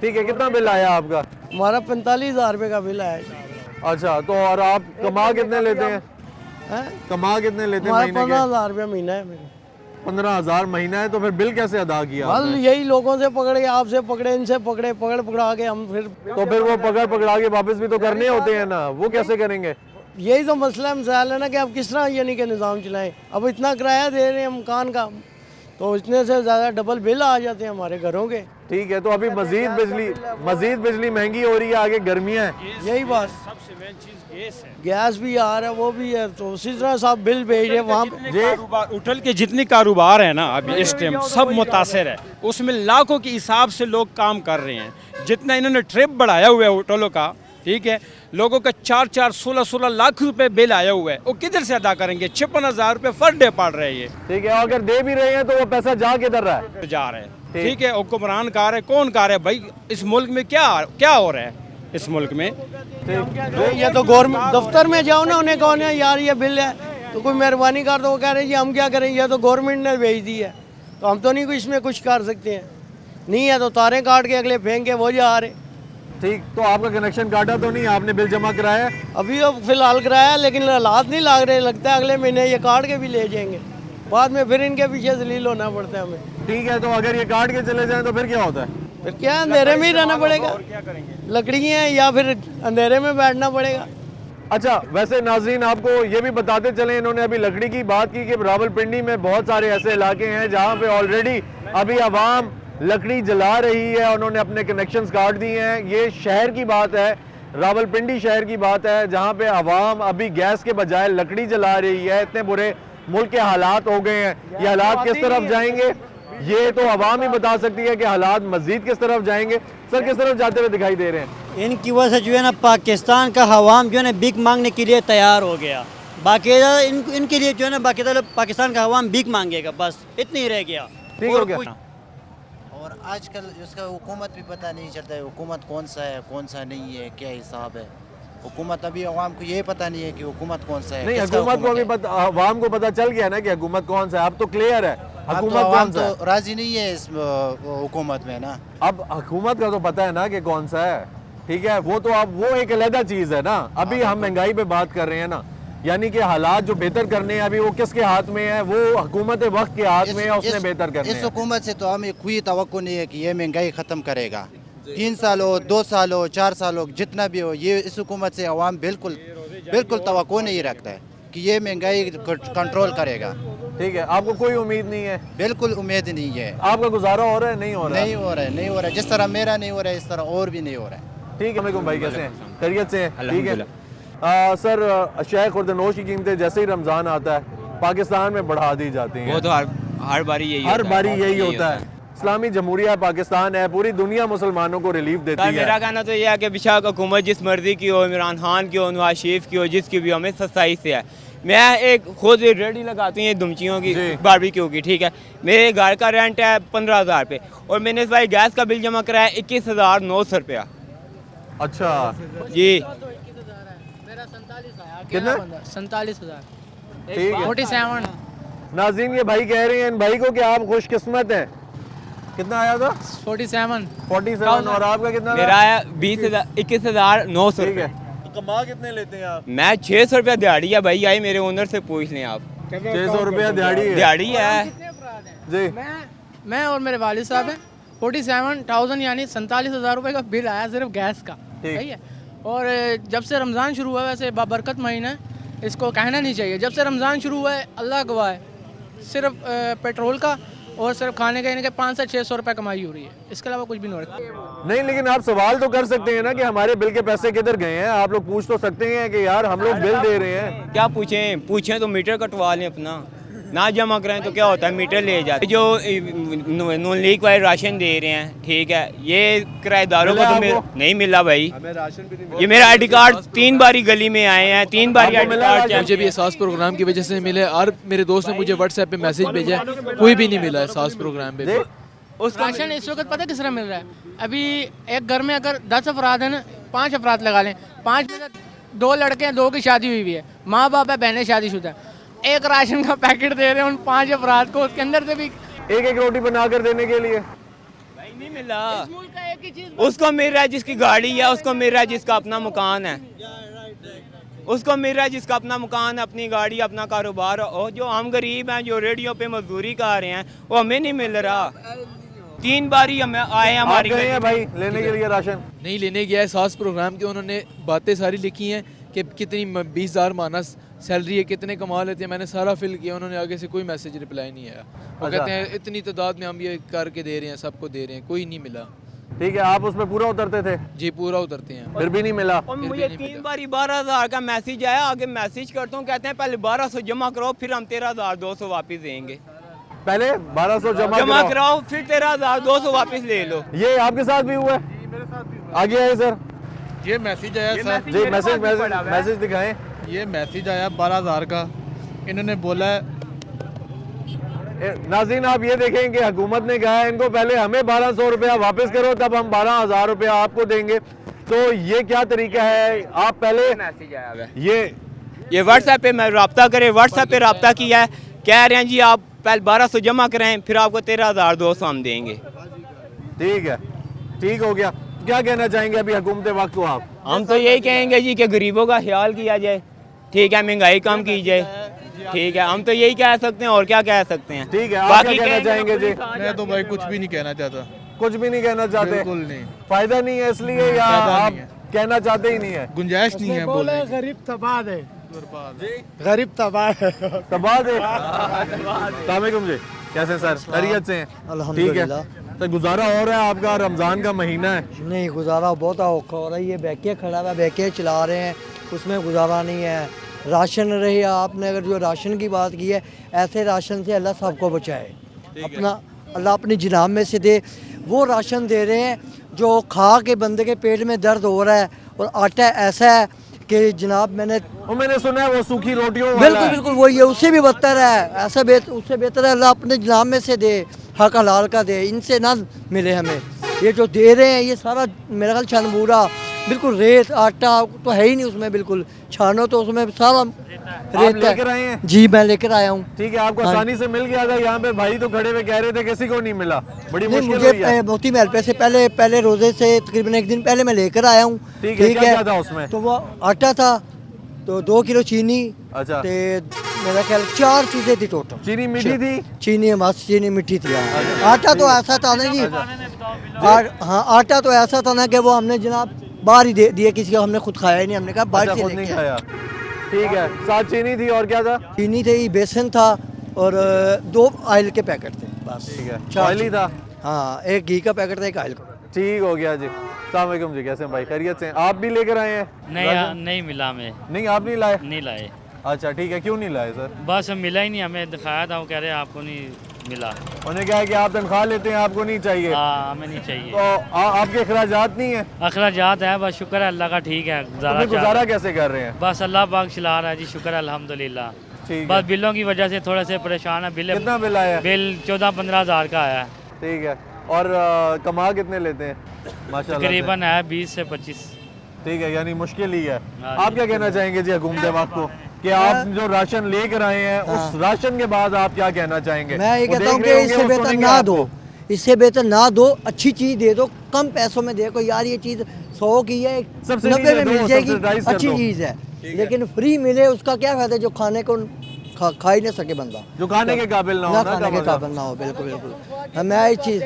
Speaker 1: ठीक है, कितना बिल आया आपका?
Speaker 3: हमारा 45,000 रुपये का बिल आया।
Speaker 1: अच्छा, तो और आप कमा कितने लेते हैं? कमा कितने लेते हैं?
Speaker 3: 15,000 रुपया महीना है मेरा।
Speaker 1: 15,000 महीना है, तो फिर बिल कैसे अदा किया?
Speaker 3: बस यही लोगों से पकड़ के, आपसे पकड़े, इनसे पकड़े, पकड़ा के हम फिर
Speaker 1: वो पकड़ा के वापस भी तो करने होते हैं ना, वो कैसे करेंगे?
Speaker 3: यही तो मसला मसाइल है ना कि अब किस तरह यानी कि निज़ाम चलाएं। अब इतना किराया दे रहे हैं मकान का तो इतने से ज़्यादा डबल बिल आ जाते हैं हमारे घरों के।
Speaker 1: ठीक है, तो अभी मजीद बिजली महंगी हो रही है, आगे गर्मियाँ हैं।
Speaker 3: यही बात,
Speaker 12: सबसे मेन चीज़ गैस है।
Speaker 3: गैस भी आ रहा है, वो भी है, तो उसी तरह सब बिल भेज रहे वहाँ
Speaker 12: कारोबार उठल के जितने कारोबार है ना अभी इस टाइम सब मुतासर है, उसमें लाखों के हिसाब से लोग काम कर रहे हैं। जितना इन्होंने ट्रिप बढ़ाया हुआ है होटलों का ठीक है, लोगों का 4-4, 16-16 लाख रुपए बिल आया हुआ है, वो किधर से अदा करेंगे? 56,000 रुपए पर डे पड़ रहे हैं ये।
Speaker 1: ठीक है, अगर दे भी रहे हैं तो वो पैसा जा किधर रहा है?
Speaker 12: जा रहे हैं। ठीक है, हुक्मरान कह रहे, कौन कह रहे भाई इस मुल्क में क्या हो रहा है इस मुल्क में?
Speaker 5: ये तो गवर्नमेंट दफ्तर में जाओ ना, उन्हें कहो ना यार ये बिल है तो कोई मेहरबानी कर दो, वो कह रहे हैं जी हम क्या करें, ये तो गवर्नमेंट ने भेज दी है तो हम तो नहीं कुछ इसमें कुछ कर सकते हैं। नहीं है तो तारें काट के अगले फेंक के वो जा रहे।
Speaker 1: ठीक, तो आपका कनेक्शन काटा तो नहीं, आपने बिल जमा कराया?
Speaker 5: अभी तो फिलहाल कराया, लेकिन हालात नहीं लग रहे, लगता है अगले महीने ये काट के भी ले जाएंगे, बाद में फिर इनके पीछे जलील होना पड़ता है हमें।
Speaker 1: ठीक है, तो अगर ये काट के चले जाएं तो फिर क्या होता है?
Speaker 5: फिर क्या अंधेरे में ही रहना पड़ेगा, लकड़ियाँ हैं या फिर अंधेरे में बैठना पड़ेगा।
Speaker 1: अच्छा, वैसे नाजरीन आपको ये भी बताते चले, इन्होंने अभी लकड़ी की बात की कि रावलपिंडी में बहुत सारे ऐसे इलाके हैं जहाँ पे ऑलरेडी अभी आवाम लकड़ी जला रही है, उन्होंने अपने कनेक्शंस काट दिए हैं। ये शहर की बात है, रावलपिंडी शहर की बात है, जहाँ पे आवाम अभी गैस के बजाय लकड़ी जला रही है। इतने बुरे मुल्क के हालात हो गए हैं, ये हालात किस तरफ जाएंगे ये तो आवाम ही बता सकती है कि हालात मजीद किस तरफ जाएंगे। सर, किस तरफ जाते हुए दिखाई दे रहे हैं?
Speaker 11: इनकी वजह से जो है ना पाकिस्तान का हवाम जो है ना भीख मांगने के लिए तैयार हो गया। बाकायदा इनके लिए जो है ना बाकायदा पाकिस्तान का हवाम भीख मांगेगा, बस इतना ही रह गया।
Speaker 1: ठीक हो गया।
Speaker 15: और आजकल उसका हुकूमत भी पता नहीं चलता है, हुकूमत कौन सा है कौन सा नहीं है, क्या हिसाब है हुकूमत। अभी अवाम को ये पता नहीं है कि हुकूमत कौन सा है।
Speaker 1: नहीं, हुकूमत को अभी पता, अवाम को पता चल गया ना कि हुकूमत कौन सा है, अब तो क्लियर है हुकूमत कौन सा है।
Speaker 15: तो राजी नहीं है इस हुकूमत में ना।
Speaker 1: अब हुकूमत का तो पता है ना कि कौन सा है, ठीक है, वो तो अब वो एक अलग चीज है ना। अभी हम महंगाई पे बात कर रहे हैं ना, यानी कि हालात जो बेहतर करने हैं अभी वो किसके हाथ में है? वो हुकूमत वक्त के हाथ में है, उसने बेहतर करने हैं।
Speaker 15: इस हुकूमत से तो हमें कोई तवक्को नहीं है कि ये महंगाई ख़त्म करेगा। 3 साल हो, 2 साल हो, 4 साल हो, जितना भी हो, ये इस हुकूमत से अवाम बिल्कुल तवक्को नहीं रखता है कि ये महंगाई कंट्रोल करेगा।
Speaker 1: ठीक है, आपको कोई उम्मीद नहीं है?
Speaker 15: बिल्कुल उम्मीद नहीं है।
Speaker 1: आपका गुजारा हो रहा है? नहीं हो रहा?
Speaker 15: नहीं हो रहा है। जिस तरह मेरा नहीं हो रहा है इस तरह और भी नहीं हो रहा है।
Speaker 1: ठीक है भाई, कैसे हैं? खैरियत से हैं? ठीक है सर, अशिया खुर्दनोश की कीमतें जैसे ही रमज़ान आता है पाकिस्तान में बढ़ा दी जाती हैं।
Speaker 16: वो तो हर बारी यही
Speaker 1: होता है। इस्लामी जमहूरिया पाकिस्तान है, पूरी दुनिया मुसलमानों को रिलीफ देती है।
Speaker 16: मेरा कहना तो यह है कि बेशक हुकूमत जिस मर्जी की हो, इमरान खान की हो, नवाज शरीफ की हो, जिसकी भी हो, हमें सच्चाई से है। मैं एक खुद रेडी लगाती हूँ दुमचियों की, बारबेक्यू की, ठीक है। मेरे घर का रेंट है 15,000 रुपये और मैंने इस बार गैस का बिल जमा कराया 21,900 रुपया।
Speaker 1: अच्छा
Speaker 16: जी,
Speaker 2: कितना? 47,000।
Speaker 1: ठीक है।
Speaker 2: 47।
Speaker 1: नाज़रीन, ये भाई कह रहे हैं इन भाई को कि आप खुशकिस्मत हैं। कितना आया था?
Speaker 2: 47।
Speaker 1: और आपका कितना?
Speaker 16: मेरा आया 21,900 रुपये।
Speaker 1: कमा कितने लेते हैं आप?
Speaker 16: मैं 600 रुपया दिहाड़ी है भाई, आई मेरे ओनर से पूछ लें आप।
Speaker 1: 600 रुपया
Speaker 16: दिहाड़ी है
Speaker 1: जी।
Speaker 2: मैं और मेरे वालिद साहब हैं। 47,000 यानी 47,000 रुपये का बिल आया सिर्फ गैस का, सही है। और जब से रमज़ान शुरू हुआ, वैसे बाबरकत महीना है, इसको कहना नहीं चाहिए। जब से रमज़ान शुरू हुआ है, अल्लाह गवाह है, सिर्फ पेट्रोल का और सिर्फ खाने का इनके 500 से 600 रुपये कमाई हो रही है, इसके अलावा कुछ भी नहीं हो रहा।
Speaker 1: नहीं, लेकिन आप सवाल तो कर सकते हैं ना कि हमारे बिल के पैसे किधर गए हैं। आप लोग पूछ तो सकते हैं कि यार हम लोग बिल दे रहे हैं।
Speaker 16: क्या पूछें तो मीटर कटवा लें अपना, ना जमा कराएं तो क्या होता है, मीटर ले जाते। जो नॉन लीक वाले राशन दे रहे हैं, ठीक है, ये किराएदारों को तो नहीं मिला भाई। ये मेरा ID कार्ड 3 बारी गली में आए हैं, 3 बारी ID कार्ड।
Speaker 17: मुझे भी एहसास प्रोग्राम की वजह से मिले और मेरे दोस्त ने मुझे व्हाट्सएप पे मैसेज भेजा, कोई भी नहीं मिला एहसास प्रोग्राम पे।
Speaker 2: राशन इस वक्त पता किस तरह मिल रहा है? अभी एक घर में अगर 10 अफराद हैं ना, 5 अफराद लगा लें, 5 में से 2 लड़के हैं, 2 की शादी हुई हुई है, माँ बाप है, बहनें शादीशुदा है। एक राशन का पैकेट दे रहे हैं उन 5 अफराद को, उसके अंदर से भी
Speaker 1: एक रोटी बना कर देने के लिए
Speaker 16: भाई नहीं मिला। उसको मिल रहा है जिसकी गाड़ी है, उसको मिल रहा है जिसका अपना मकान है, उसको मिल रहा है जिसका अपना मकान है, अपनी गाड़ी, अपना कारोबार। और जो हम गरीब हैं, जो रेडियो पे मजदूरी कर रहे हैं, वो हमें नहीं मिल रहा। 3 बारी हमें आए हमारी
Speaker 1: भाई लेने के लिए राशन
Speaker 17: नहीं लेने गया। एहसास प्रोग्राम के उन्होंने बातें सारी लिखी हैं कि कितनी 20,000 माना सैलरी है, कितने कमा लेते हैं, मैंने सारा फिल किया। उन्होंने आगे से कोई मैसेज रिप्लाई नहीं आया। वो कहते हैं इतनी तादाद में हम ये करके दे रहे हैं, सबको दे रहे हैं, कोई नहीं मिला।
Speaker 1: ठीक है, आप उसमें पूरा उतरते थे?
Speaker 17: जी पूरा उतरते हैं,
Speaker 1: फिर भी नहीं मिला।
Speaker 16: और मुझे 3 बारी 12,000 का मैसेज आया, आगे मैसेज करता हूँ, कहते हैं पहले 1200 जमा कराओ, फिर हम 13,200 वापस देंगे।
Speaker 1: पहले 1200
Speaker 16: जमा कराओ, फिर 13,200 वापस ले लो।
Speaker 1: ये आपके साथ भी हुआ है? मेरे साथ भी हुआ। आगे आए सर।
Speaker 17: ये मैसेज आया सर,
Speaker 1: जी मैसेज दिखाएं।
Speaker 17: ये मैसेज आया 12,000 का, इन्होंने बोला है।
Speaker 1: नाज़रीन आप ये देखें कि हुकूमत ने कहा है इनको पहले हमें 1200 रुपया वापस करो, तब हम 12,000 रुपया आपको देंगे। तो ये क्या तरीका है? आप पहले
Speaker 16: मैसेज आया है
Speaker 1: ये
Speaker 16: व्हाट्सएप पे मैं रब्ता करे, व्हाट्सएप पे रब्ता किया है, कह रहे हैं जी आप पहले 1200 जमा कराएं फिर आपको 13,200 हम देंगे।
Speaker 1: ठीक है, ठीक हो गया। क्या कहना चाहेंगे अभी हुकूमत वक्त को आप?
Speaker 16: हम तो यही कहेंगे जी कि गरीबों का ख्याल किया जाए, ठीक है, महंगाई कम की जाए, ठीक है, हम तो यही कह सकते हैं और क्या कह सकते हैं।
Speaker 1: ठीक है, आप क्या कहना चाहेंगे जी?
Speaker 17: मैं तो भाई कुछ भी नहीं कहना चाहता,
Speaker 1: कुछ भी नहीं कहना चाहते?
Speaker 17: बिल्कुल नहीं।
Speaker 1: फायदा नहीं है इसलिए या आप कहना चाहते ही नहीं है?
Speaker 17: गुंजाइश नहीं है बोलने की।
Speaker 3: गरीब तबाह है, गरीब तबाह है,
Speaker 1: तबाह है। अस्सलाम वालेकुम जी, कैसे सर? खैरियत से हैं?
Speaker 3: अल्हम्दुलिल्लाह।
Speaker 1: तो गुजारा हो रहा है आपका? रमज़ान का महीना है।
Speaker 3: नहीं, गुजारा बहुत औखा हो रहा है। ये बैके खड़ा हुआ, बैके चला रहे हैं, उसमें गुजारा नहीं है। राशन रहे, आपने अगर जो राशन की बात की है, ऐसे राशन से अल्लाह सबको बचाए, अपना अल्लाह अपनी जनाब में से दे। वो राशन दे रहे हैं जो खा के बंदे के पेट में दर्द हो रहा है, और आटा ऐसा है कि जनाब मैंने
Speaker 1: सुना है वो सूखी रोटियों वाला
Speaker 3: बिल्कुल
Speaker 1: है।
Speaker 3: बिल्कुल वही है, उससे भी बदतर है। ऐसा उससे बेहतर है अल्लाह अपने जनाब में से दे, हक हलाल का दे, इनसे ना मिले हमें। ये जो दे रहे हैं ये सारा मेरा ख्याल छानबूरा, बिल्कुल रेत आटा तो है ही नहीं उसमें, बिल्कुल छानो तो उसमें सारा रेत
Speaker 1: लेकर आए हैं?
Speaker 3: जी मैं लेकर आया हूँ।
Speaker 1: ठीक है, आपको आसानी से मिल गया था? यहाँ पे भाई तो खड़े हुए कह रहे थे किसी को नहीं मिला, बड़ी
Speaker 3: नहीं,
Speaker 1: मुश्किल हुई है।
Speaker 3: मुझे मोती महल पे से पहले रोजे से तकरीबन एक दिन पहले मैं लेकर आया हूँ।
Speaker 1: ठीक है, क्या था उसमें?
Speaker 3: तो वो आटा था, तो 2 किलो चीनी,
Speaker 1: अच्छा,
Speaker 3: मेरा ख्याल 4 चीजें थी टोटल।
Speaker 1: चीनी मीठी थी?
Speaker 3: चीनी मस्त, चीनी मीठी थी। आटा तो ऐसा था ना जी, हाँ आटा तो ऐसा था ना कि वो हमने जनाब बाहर ही दे दिया किसी को, हमने खुद खाया ही नहीं, हमने कहा बाहर से
Speaker 1: नहीं खाया। ठीक है, साथ चीनी थी और क्या था?
Speaker 3: चीनी थी, बेसन था और 2 ऑयल के पैकेट थे बस।
Speaker 1: ठीक है, ऑयल ही था?
Speaker 3: हाँ, एक घी का पैकेट था, एक ऑयल का।
Speaker 1: ठीक हो गया जी। अस्सलाम वालेकुम जी, कैसे हैं भाई? खैरियत से हैं? आप भी लेकर आए हैं?
Speaker 7: नहीं मिला हमें।
Speaker 1: नहीं, आप नहीं लाए?
Speaker 7: नहीं लाए।
Speaker 1: अच्छा ठीक है, क्यों नहीं लाए सर?
Speaker 7: बस मिला ही नहीं, हमें दिखाया था, वो कह रहे हैं आपको नहीं मिला।
Speaker 1: उन्हें क्या है कि आप तनख्वाह लेते हैं, आपको नहीं चाहिए?
Speaker 7: हाँ, हमें नहीं चाहिए।
Speaker 1: तो आपके अखराजात नहीं है?
Speaker 7: अखराजात है, बस शुक्र है अल्लाह का, ठीक है।
Speaker 1: गुजारा कैसे कर रहे हैं?
Speaker 7: बस अल्लाह पाक चला रहा है जी, शुक्र है अल्हम्दुलिल्लाह। बस बिलों की वजह से थोड़ा से परेशान है।
Speaker 1: कितना बिल आया?
Speaker 7: बिल 14-15 हज़ार का आया है।
Speaker 1: ठीक है, और कमा कितने लेते हैं? माशाल्लाह
Speaker 7: तकरीबन है 20 से 25।
Speaker 1: ठीक है, यानी मुश्किल ही है। आप क्या कहना चाहेंगे जी हुकूमत वक्त को कि आप जो राशन लेकर आए हैं, उस राशन के बाद आप क्या कहना चाहेंगे?
Speaker 3: मैं ये कहता हूँ कि इससे बेहतर ना दो, इससे बेहतर ना दो, अच्छी चीज़ दे दो, कम पैसों में दे। कोई यार ये चीज़ 100 की है, 90 में मिल जाएगी, अच्छी चीज़ है, लेकिन फ्री मिले उसका क्या फायदा जो खाने को खा ही नहीं सके बंदा,
Speaker 1: जो खाने के काबिल ना हो,
Speaker 3: खाने के काबिल ना हो। बिल्कुल बिल्कुल, मैं ये चीज़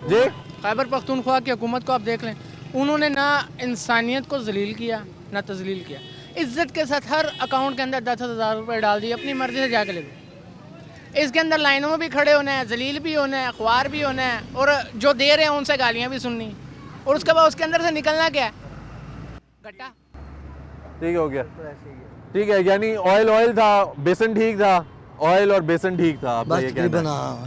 Speaker 1: जी
Speaker 18: खैबर पख्तूनख्वा की हुकूमत को आप देख लें, उन्होंने ना इंसानियत को जलील किया ना तजलील किया। इज्जत के साथ हर अकाउंट के अंदर 10,000 रुपये डाल दिए, अपनी मर्जी से जाके ले दो। इसके अंदर लाइनों में भी खड़े होना है, जलील भी होना है, अखबार भी होना है, और जो दे रहे हैं उनसे गालियाँ भी सुननी, और उसके बाद उसके अंदर से निकलना क्या है? गट्टा।
Speaker 1: ठीक हो गया। ठीक है, यानी ऑयल था, बेसन ठीक था, ऑयल और बेसन ठीक था,
Speaker 3: बस तकरीबन।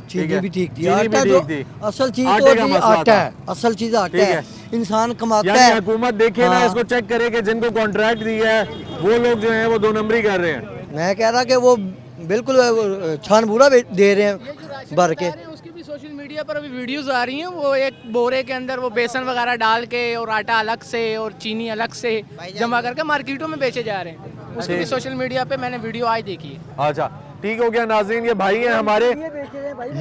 Speaker 3: चीज़ें भी ठीक थी,
Speaker 1: आटा
Speaker 3: जो असल चीज़ तो आटा है, असल चीज़ आटा है। इंसान कमाता है।
Speaker 1: हुकूमत देखे ना, इसको चेक करे कि जिनको कॉन्ट्रैक्ट दिया है वो लोग जो हैं वो 2 नंबरी कर रहे हैं।
Speaker 3: मैं कह रहा कि वो बिल्कुल छानबूरा दे रहे हैं भर के।
Speaker 18: उसकी भी सोशल मीडिया पर अभी वीडियोस आ रही हैं, वो एक बोरे के अंदर वो बेसन वगैरह डाल के और आटा अलग से और चीनी अलग से जमा करके मार्केटों में बेचे जा रहे हैं। उसकी भी सोशल मीडिया पे मैंने वीडियो आज देखी है।
Speaker 1: अच्छा ठीक हो गया नाज़रीन, ये भाई हैं हमारे,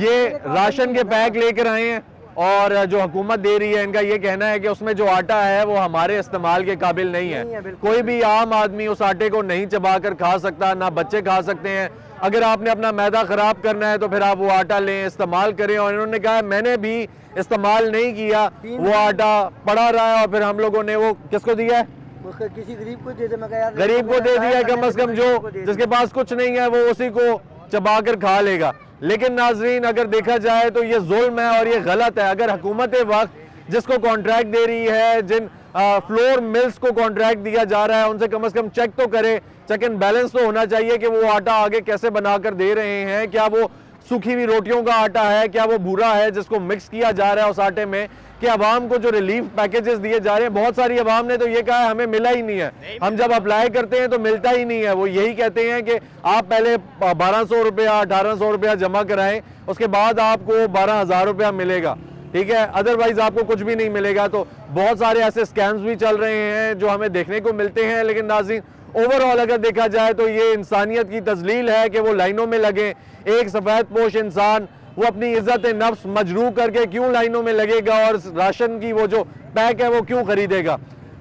Speaker 1: ये राशन के पैक लेकर आए हैं और जो हुकूमत दे रही है इनका ये कहना है कि उसमें जो आटा है वो हमारे इस्तेमाल के काबिल नहीं है। कोई भी आम आदमी उस आटे को नहीं चबा कर खा सकता, ना बच्चे खा सकते हैं। अगर आपने अपना मैदा ख़राब करना है तो फिर आप वो आटा लें, इस्तेमाल करें। और इन्होंने कहा मैंने भी इस्तेमाल नहीं किया, वो आटा पड़ा रहा है और फिर हम लोगों ने वो किसको दिया है?
Speaker 3: किसी गरीब को दे दे। मैं यार
Speaker 1: गरीब को दे दिया, कम से कम जो जिसके पास कुछ नहीं है वो उसी को चबा कर खा लेगा। लेकिन नाजरीन अगर देखा जाए तो ये जुल्म है और ये गलत है। अगर हुकूमत वक्त जिसको कॉन्ट्रैक्ट दे रही है, जिन फ्लोर मिल्स को कॉन्ट्रैक्ट दिया जा रहा है, उनसे कम से कम चेक तो करे, चेक एंड बैलेंस तो होना चाहिए कि वो आटा आगे कैसे बनाकर दे रहे हैं। क्या वो सूखी हुई रोटियों का आटा है, क्या वो भूरा है जिसको मिक्स किया जा रहा है उस आटे में, कि अवाम को जो रिलीफ पैकेजेस दिए जा रहे हैं, बहुत सारी अवाम ने तो ये कहा है हमें मिला ही नहीं है, हम जब अप्लाई करते हैं तो मिलता ही नहीं है। वो यही कहते हैं कि आप पहले 1200 रुपया 1800 रुपया जमा कराएं, उसके बाद आपको 12,000 रुपया मिलेगा, ठीक है, अदरवाइज आपको कुछ भी नहीं मिलेगा। तो बहुत सारे ऐसे स्कैम्स भी चल रहे हैं जो हमें देखने को मिलते हैं। लेकिन नाज़रीन, ओवरऑल अगर देखा जाए तो ये इंसानियत की तजलील है कि वो लाइनों में लगे। एक सफ़ेद पोश इंसान वो अपनी इज्जत नफ्स मजरू करके क्यों लाइनों में लगेगा और राशन की वो जो पैक है वो क्यों खरीदेगा।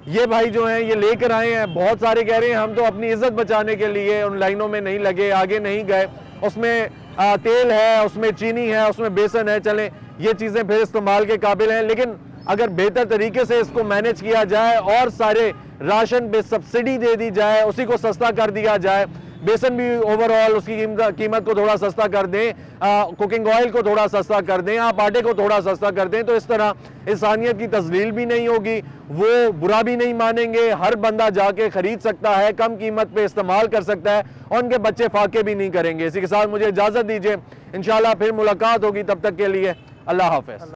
Speaker 1: ये भाई जो हैं ये लेकर आए हैं, बहुत सारे कह रहे हैं हम तो अपनी इज्जत बचाने के लिए उन लाइनों में नहीं लगे, आगे नहीं गए। उसमें तेल है, उसमें चीनी है, उसमें बेसन है, चलें ये चीज़ें फिर इस्तेमाल के काबिल हैं। लेकिन अगर बेहतर तरीके से इसको मैनेज किया जाए और सारे राशन पे सब्सिडी दे दी जाए, उसी को सस्ता कर दिया जाए, बेसन भी ओवरऑल उसकी कीमत को थोड़ा सस्ता कर दें, कुकिंग ऑयल को थोड़ा सस्ता कर दें, आप आटे को थोड़ा सस्ता कर दें, तो इस तरह इंसानियत की तजलील भी नहीं होगी, वो बुरा भी नहीं मानेंगे, हर बंदा जाके खरीद सकता है, कम कीमत पे इस्तेमाल कर सकता है और उनके बच्चे फाके भी नहीं करेंगे। इसी के साथ मुझे इजाज़त दीजिए, इंशाल्लाह फिर मुलाकात होगी, तब तक के लिए अल्लाह हाफ़िज़।